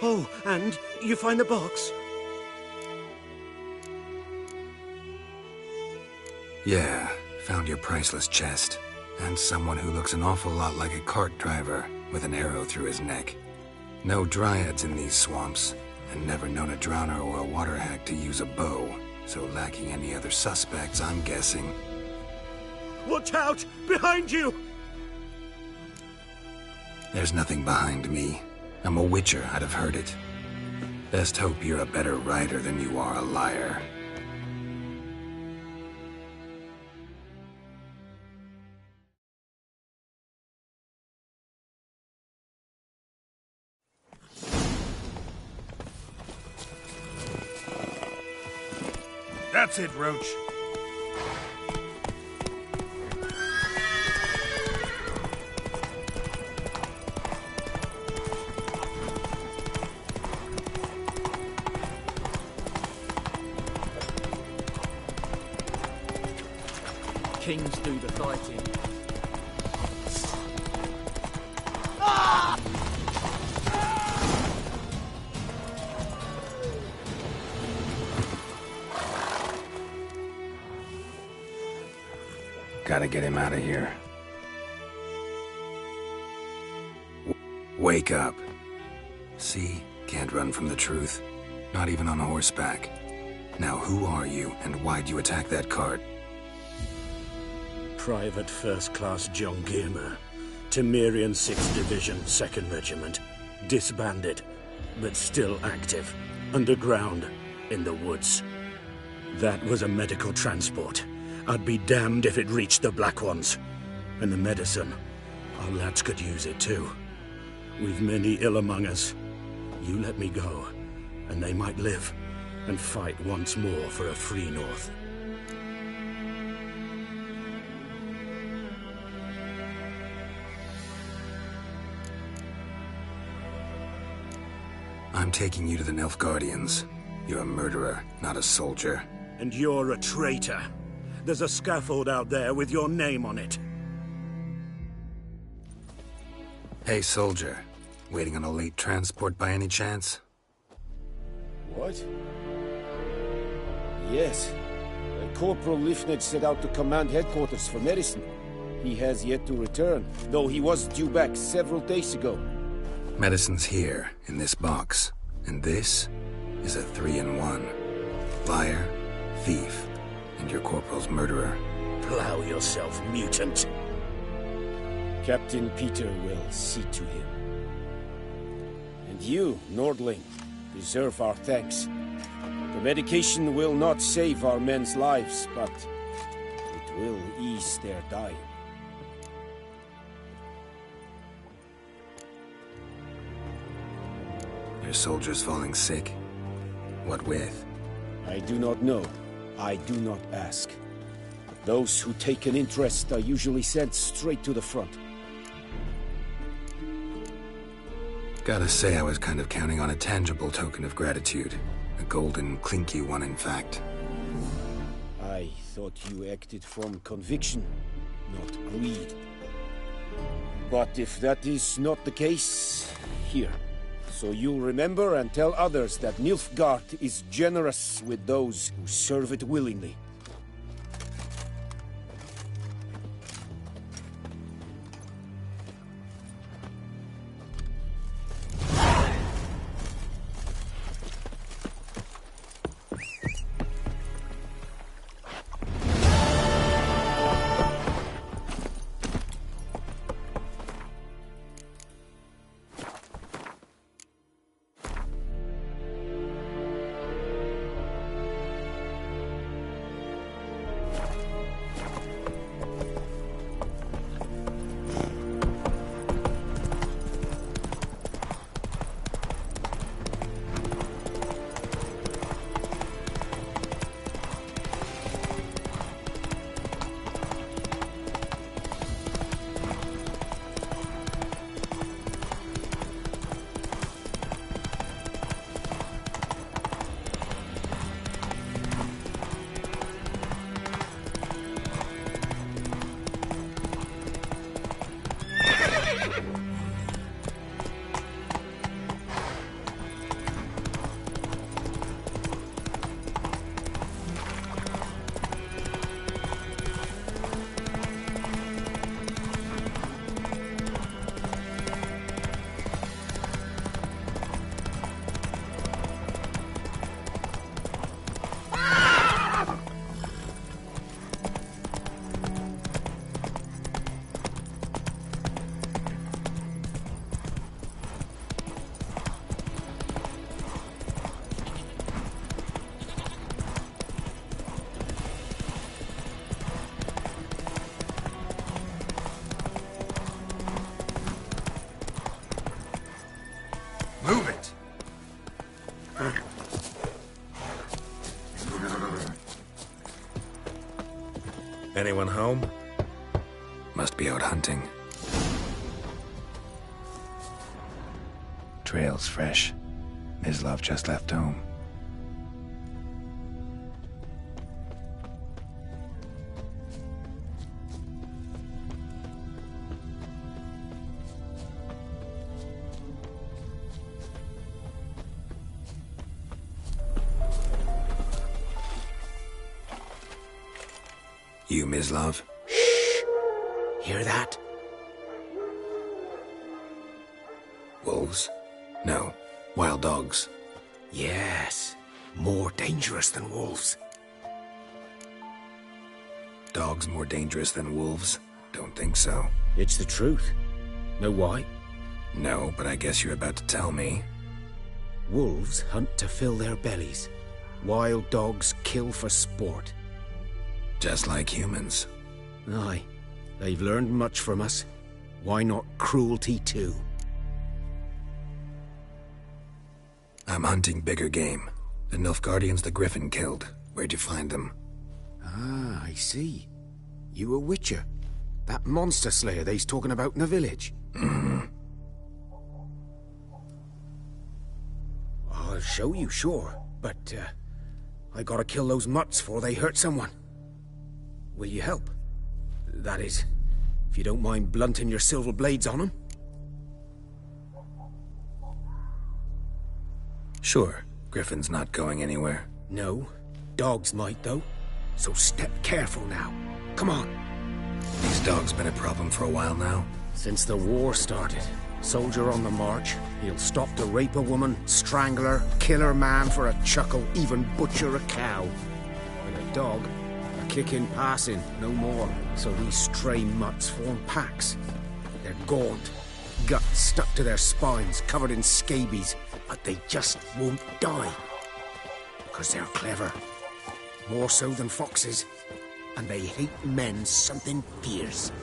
Oh, and you find the box? Yeah, found your priceless chest. And someone who looks an awful lot like a cart driver with an arrow through his neck. No dryads in these swamps, and never known a drowner or a water hack to use a bow, so lacking any other suspects, I'm guessing. Watch out! Behind you! There's nothing behind me. I'm a witcher, I'd have heard it. Best hope you're a better rider than you are a liar. That's it, Roach. Kings do the fighting. Gotta get him out of here. Wake up. See? Can't run from the truth. Not even on horseback. Now who are you, and why'd you attack that cart? Private First Class John Gilmer, Temerian 6th Division, 2nd Regiment. Disbanded, but still active. Underground, in the woods. That was a medical transport. I'd be damned if it reached the Black Ones. And the medicine, our lads could use it too. We've many ill among us. You let me go, and they might live, and fight once more for a free North. I'm taking you to the Nilfgaardians. You're a murderer, not a soldier. And you're a traitor. There's a scaffold out there with your name on it. Hey, soldier. Waiting on a late transport by any chance? What? Yes. Corporal Lifned set out to command headquarters for medicine. He has yet to return, though he was due back several days ago. Medicine's here, in this box. And this is a 3-in-1. Liar, thief, and your corporal's murderer. Plow yourself, mutant. Captain Peter will see to him. And you, Nordling, deserve our thanks. The medication will not save our men's lives, but it will ease their dying. Your soldiers falling sick? What with? I do not know. I do not ask. Those who take an interest are usually sent straight to the front. Gotta say, I was kind of counting on a tangible token of gratitude. A golden, clinky one, in fact. I thought you acted from conviction, not greed. But if that is not the case, here. So you'll remember and tell others that Nilfgaard is generous with those who serve it willingly. Must be out hunting. Trail's fresh. Mislav just left home. You, Mislav? Hear that? Wolves? No. Wild dogs. Yes. More dangerous than wolves. Dogs more dangerous than wolves? Don't think so. It's the truth. Know why? No, but I guess you're about to tell me. Wolves hunt to fill their bellies. Wild dogs kill for sport. Just like humans. Aye. They've learned much from us. Why not cruelty too? I'm hunting bigger game. The Nilfgaardians the Griffin killed. Where'd you find them? Ah, I see. You a witcher. That monster slayer they's talking about in the village. Mm-hmm. I'll show you, sure. But, I gotta kill those mutts before they hurt someone. Will you help? That is, if you don't mind blunting your silver blades on them. Sure. Griffin's not going anywhere. No. Dogs might, though. So step careful now. Come on. These dogs been a problem for a while now? Since the war started. Soldier on the march. He'll stop to rape a woman, strangle her, kill her man for a chuckle, even butcher a cow. And a dog, a kick in passing, no more. So these stray mutts form packs. They're gaunt, guts stuck to their spines, covered in scabies, but they just won't die. Because they're clever. More so than foxes. And they hate men something fierce.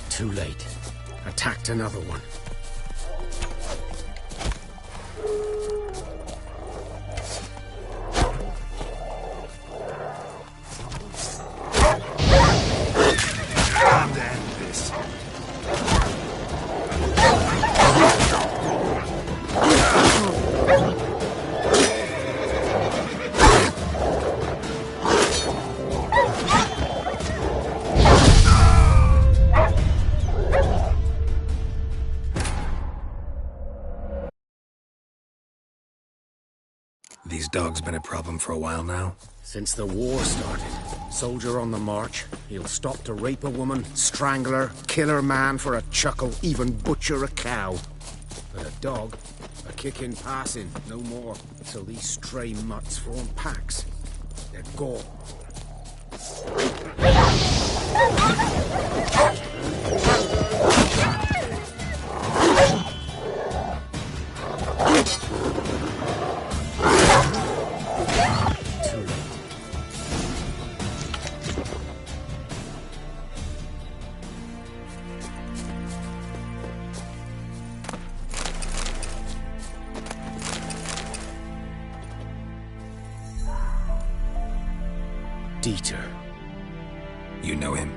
Too late. Attacked another one. These dogs been a problem for a while now? Since the war started. Soldier on the march. He'll stop to rape a woman, strangle her, kill her man for a chuckle, even butcher a cow. But a dog, a kick in passing, no more. So these stray mutts form packs. They're gaunt. Dieter. You know him?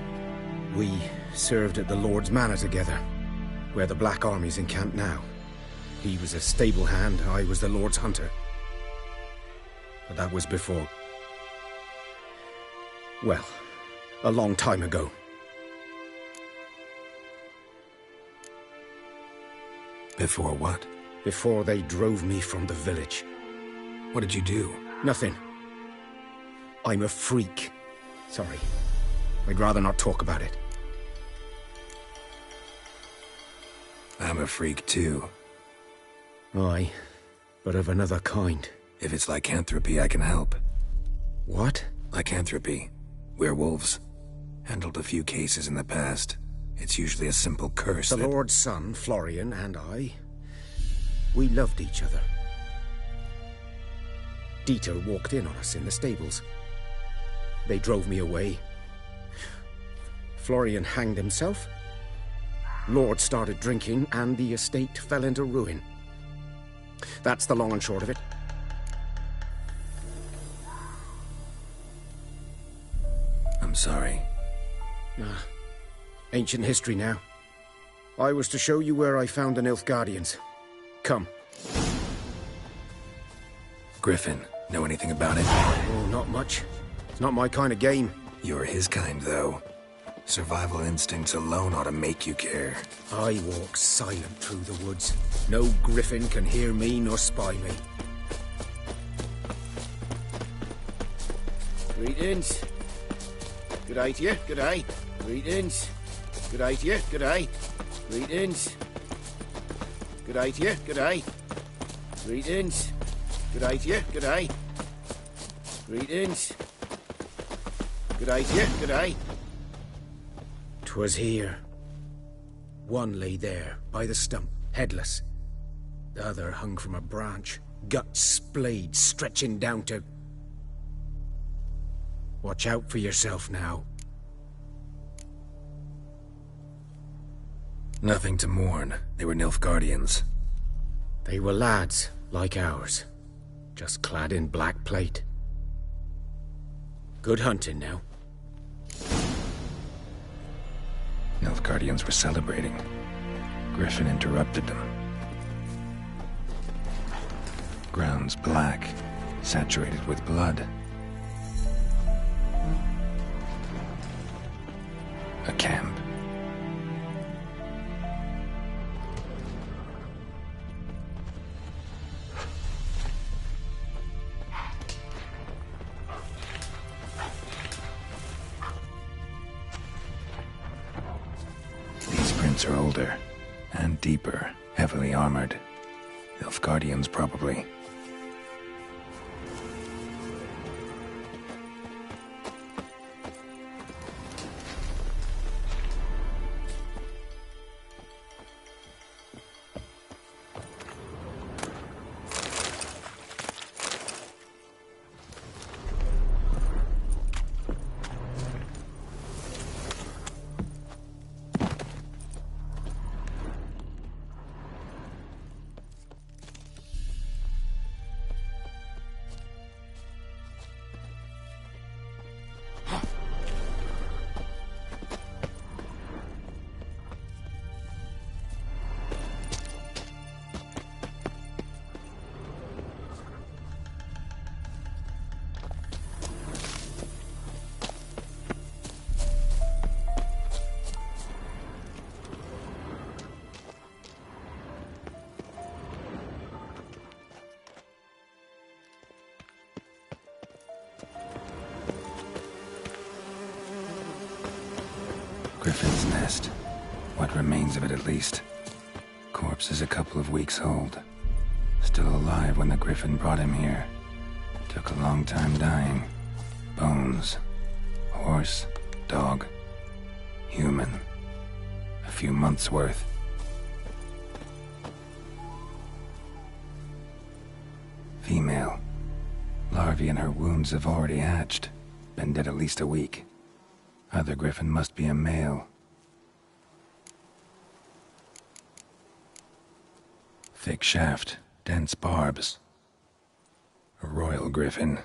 We served at the Lord's Manor together, where the Black Army's encamped now. He was a stable hand, I was the Lord's hunter. But that was before... well, a long time ago. Before what? Before they drove me from the village. What did you do? Nothing. I'm a freak. Sorry. I'd rather not talk about it. I'm a freak too. Aye, but of another kind. If it's lycanthropy, I can help. What? Lycanthropy. Werewolves. Handled a few cases in the past. It's usually a simple curse The that... Lord's son, Florian, and I, we loved each other. Dieter walked in on us in the stables. They drove me away. Florian hanged himself. Lord started drinking, and the estate fell into ruin. That's the long and short of it. I'm sorry. Ancient history now. I was to show you where I found the Nilfgaardians. Come. Griffin, know anything about it? Oh, not much. It's not my kind of game. You're his kind, though. Survival instincts alone ought to make you care. I walk silent through the woods. No griffin can hear me nor spy me. Greetings. Good day to you. Good day. Greetings. Good day to you. Good day. Greetings. Good day to you. Good day. Greetings. Good day to you. Good day. Greetings. Good day to you. Good day. 'Twas here. One lay there, by the stump, headless. The other hung from a branch, guts splayed, stretching down to... Watch out for yourself now. Nothing to mourn. They were Nilfgaardians. They were lads, like ours, just clad in black plate. Good hunting now. Nilfgaardians were celebrating. Griffin interrupted them. Ground's black, saturated with blood. A camp. Are older and deeper, heavily armored. Nilfgaardians, probably. Griffin's nest. What remains of it, at least. Corpse is a couple of weeks old. Still alive when the Griffin brought him here. Took a long time dying. Bones. Horse. Dog. Human. A few months' worth. Female. Larvae in her wounds have already hatched. Been dead at least a week. Other Griffin must be a male. Thick shaft, dense barbs. A royal Griffin.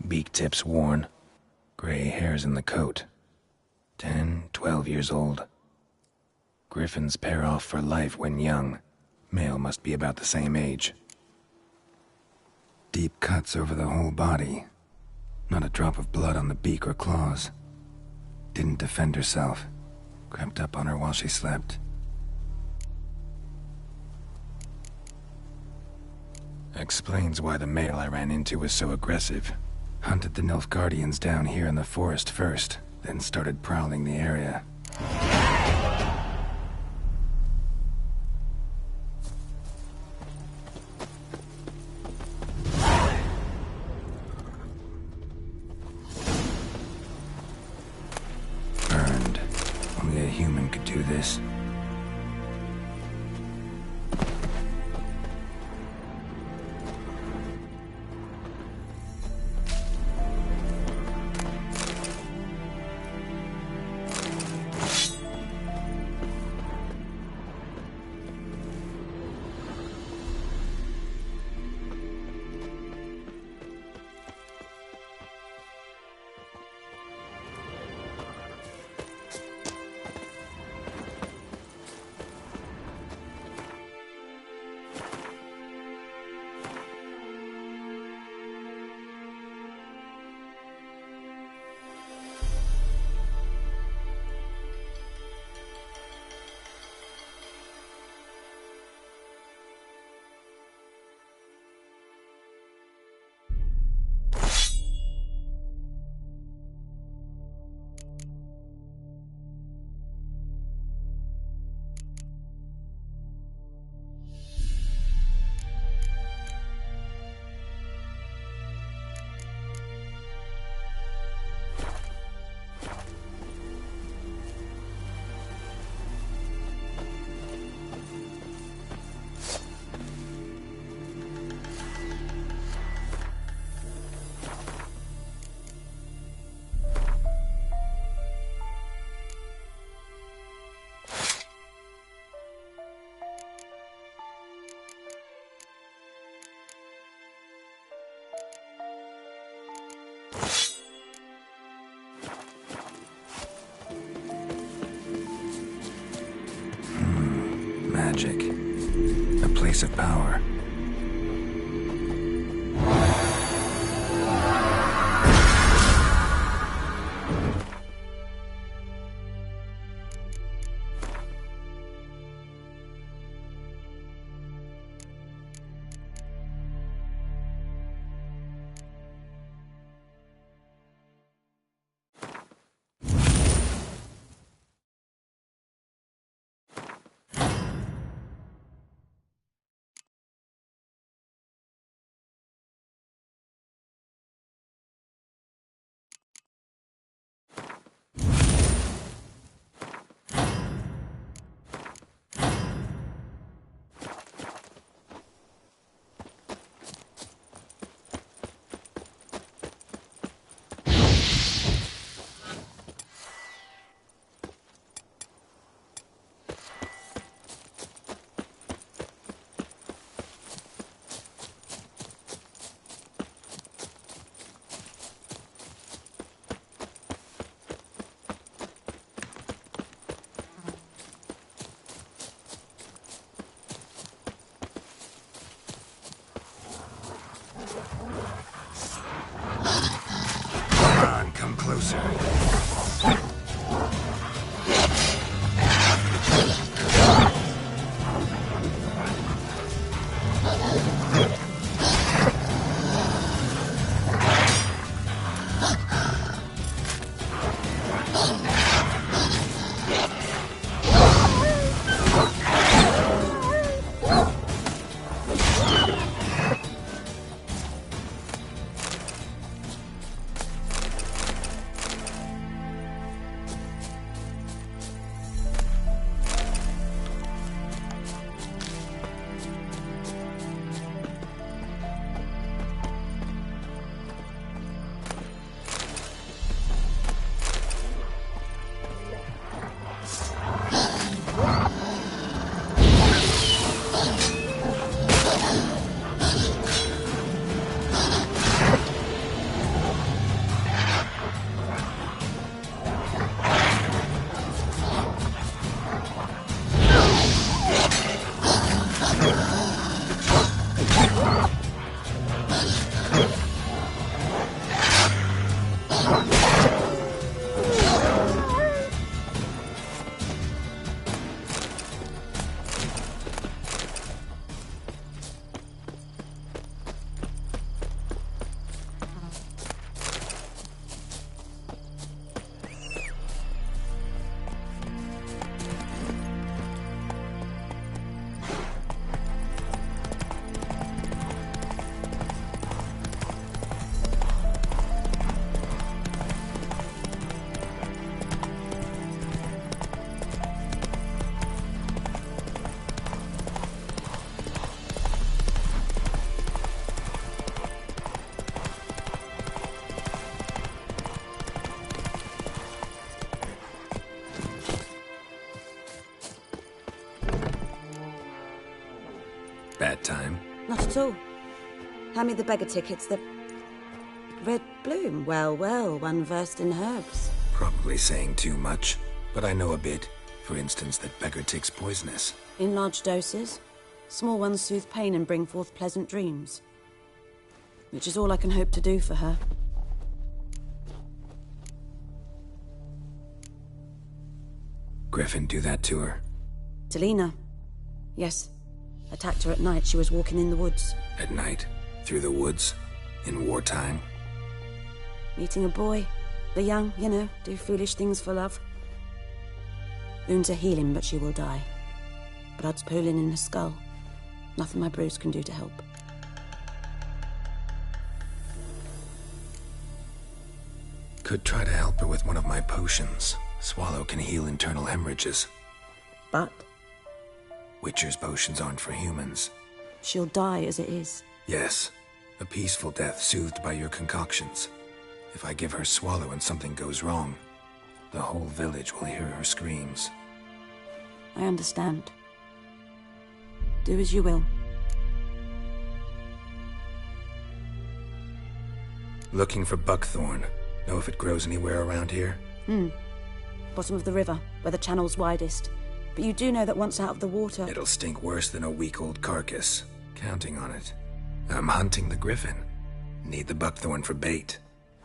Beak tips worn. Gray hairs in the coat. 10, 12 years old. Griffins pair off for life when young. Male must be about the same age. Deep cuts over the whole body. Not a drop of blood on the beak or claws. Didn't defend herself. Crept up on her while she slept. Explains why the male I ran into was so aggressive. Hunted the Nilfgaardians down here in the forest first, then started prowling the area. this. Magic. A place of power. Closer. time. Not at all. Hand me the beggar tickets, the... Red bloom. Well, well, one versed in herbs. Probably saying too much, but I know a bit. For instance, that beggar tick's poisonous. In large doses. Small ones soothe pain and bring forth pleasant dreams. Which is all I can hope to do for her. Griffin do that to her? Delina. Yes. Attacked her at night. She was walking in the woods. At night? Through the woods? In wartime? Meeting a boy. The young, you know, do foolish things for love. Wounds are healing, but she will die. Blood's pooling in her skull. Nothing my brews can do to help. Could try to help her with one of my potions. Swallow can heal internal hemorrhages. But? Witcher's potions aren't for humans. She'll die as it is. Yes. A peaceful death soothed by your concoctions. If I give her Swallow and something goes wrong, the whole village will hear her screams. I understand. Do as you will. Looking for buckthorn. Know if it grows anywhere around here? Bottom of the river, where the channel's widest. But you do know that once out of the water... It'll stink worse than a week-old carcass. Counting on it. I'm hunting the griffin. Need the buckthorn for bait.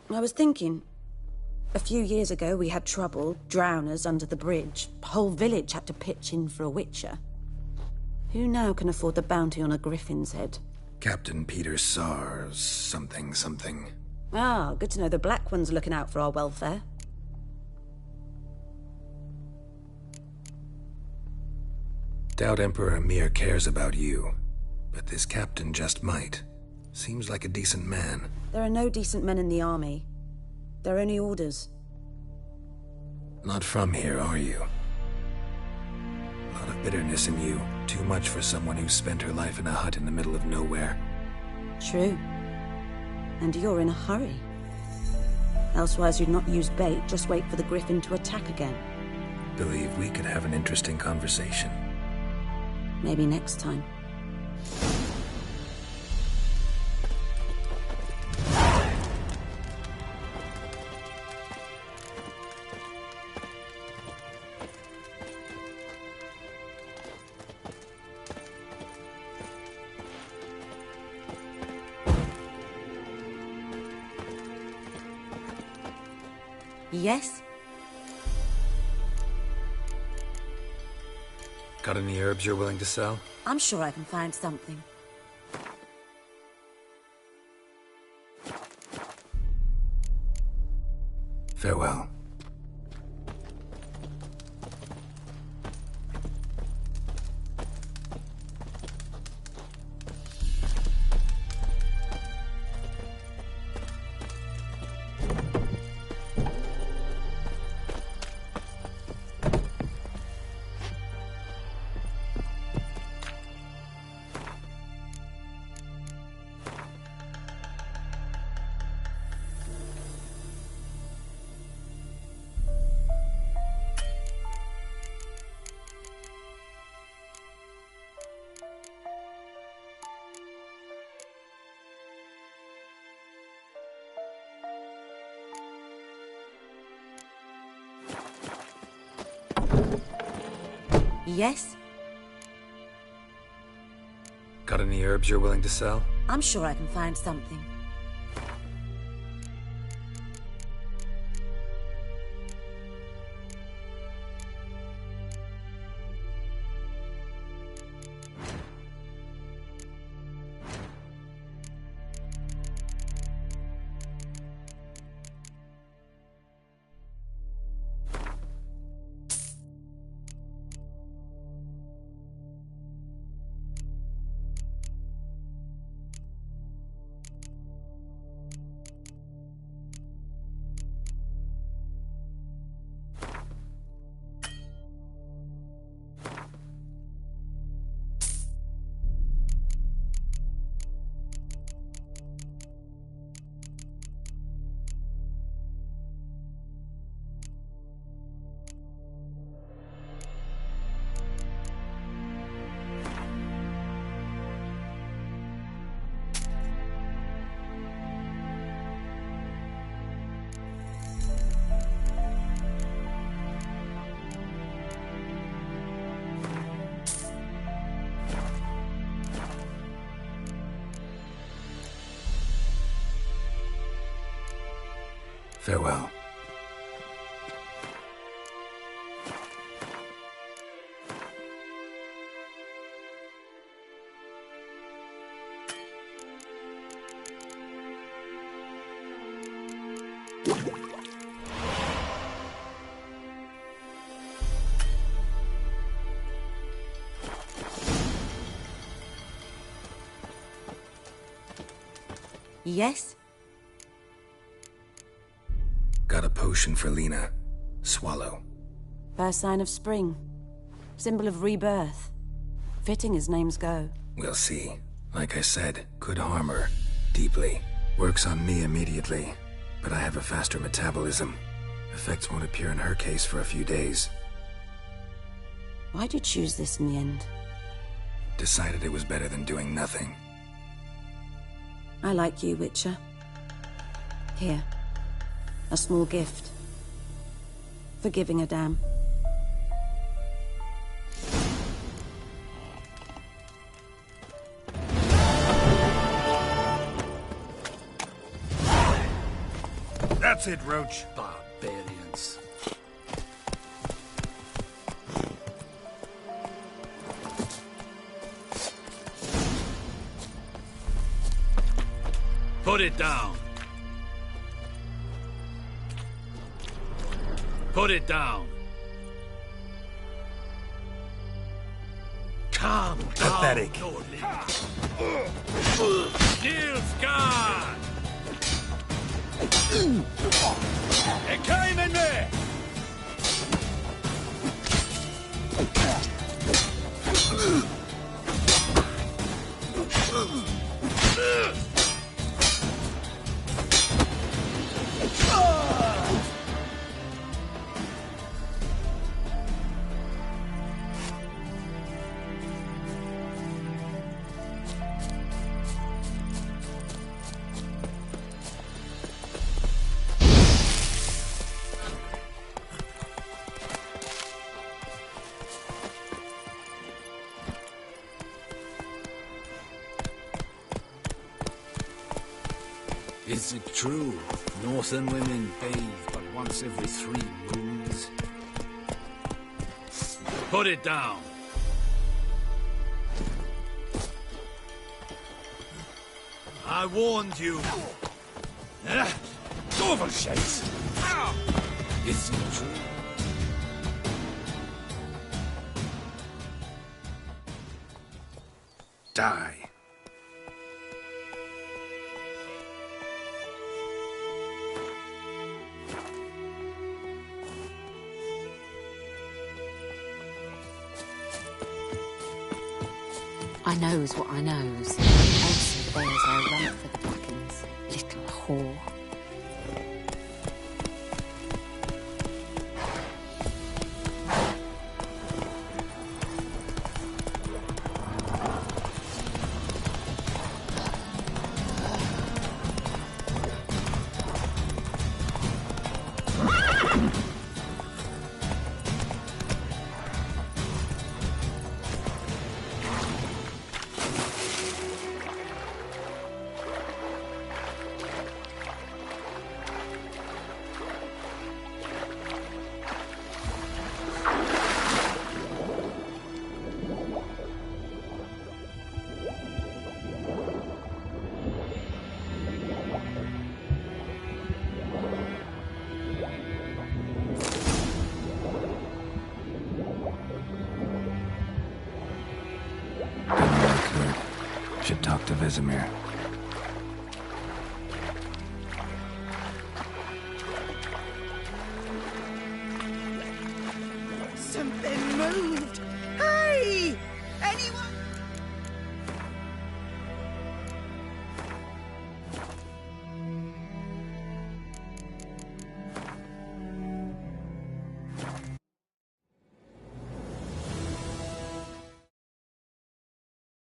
I was thinking... A few years ago, we had trouble, drowners under the bridge. The whole village had to pitch in for a witcher. Who now can afford the bounty on a griffin's head? Captain Peter Sars, something. Ah, good to know the Black One's looking out for our welfare. Doubt Emperor Emhyr cares about you, but this captain just might. Seems like a decent man. There are no decent men in the army. They're only orders. Not from here, are you? A lot of bitterness in you. Too much for someone who spent her life in a hut in the middle of nowhere. True. And you're in a hurry. Elsewise you'd not use bait, just wait for the griffin to attack again. Believe we could have an interesting conversation. Maybe next time. Yes? Got any herbs you're willing to sell? I'm sure I can find something. Farewell. Yes? Got any herbs you're willing to sell? I'm sure I can find something. Farewell. Yes? Got a potion for Lena. Swallow. First sign of spring. Symbol of rebirth. Fitting as names go. We'll see. Like I said, could harm her. Deeply. Works on me immediately. But I have a faster metabolism. Effects won't appear in her case for a few days. Why'd you choose this in the end? Decided it was better than doing nothing. I like you, Witcher. Here. A small gift. For giving a damn. That's it, Roach. Barbarians. Put it down. Put it down. Calm down. Pathetic. Nilfgaard! It came in there! Is it true? Northern women bathe but once every 3 moons? Put it down. I warned you. Dovelshades! Is it true? Die. I knows what I knows. Else bears I run for the Buckins, little whore. Should talk to Vesemir. Something moved!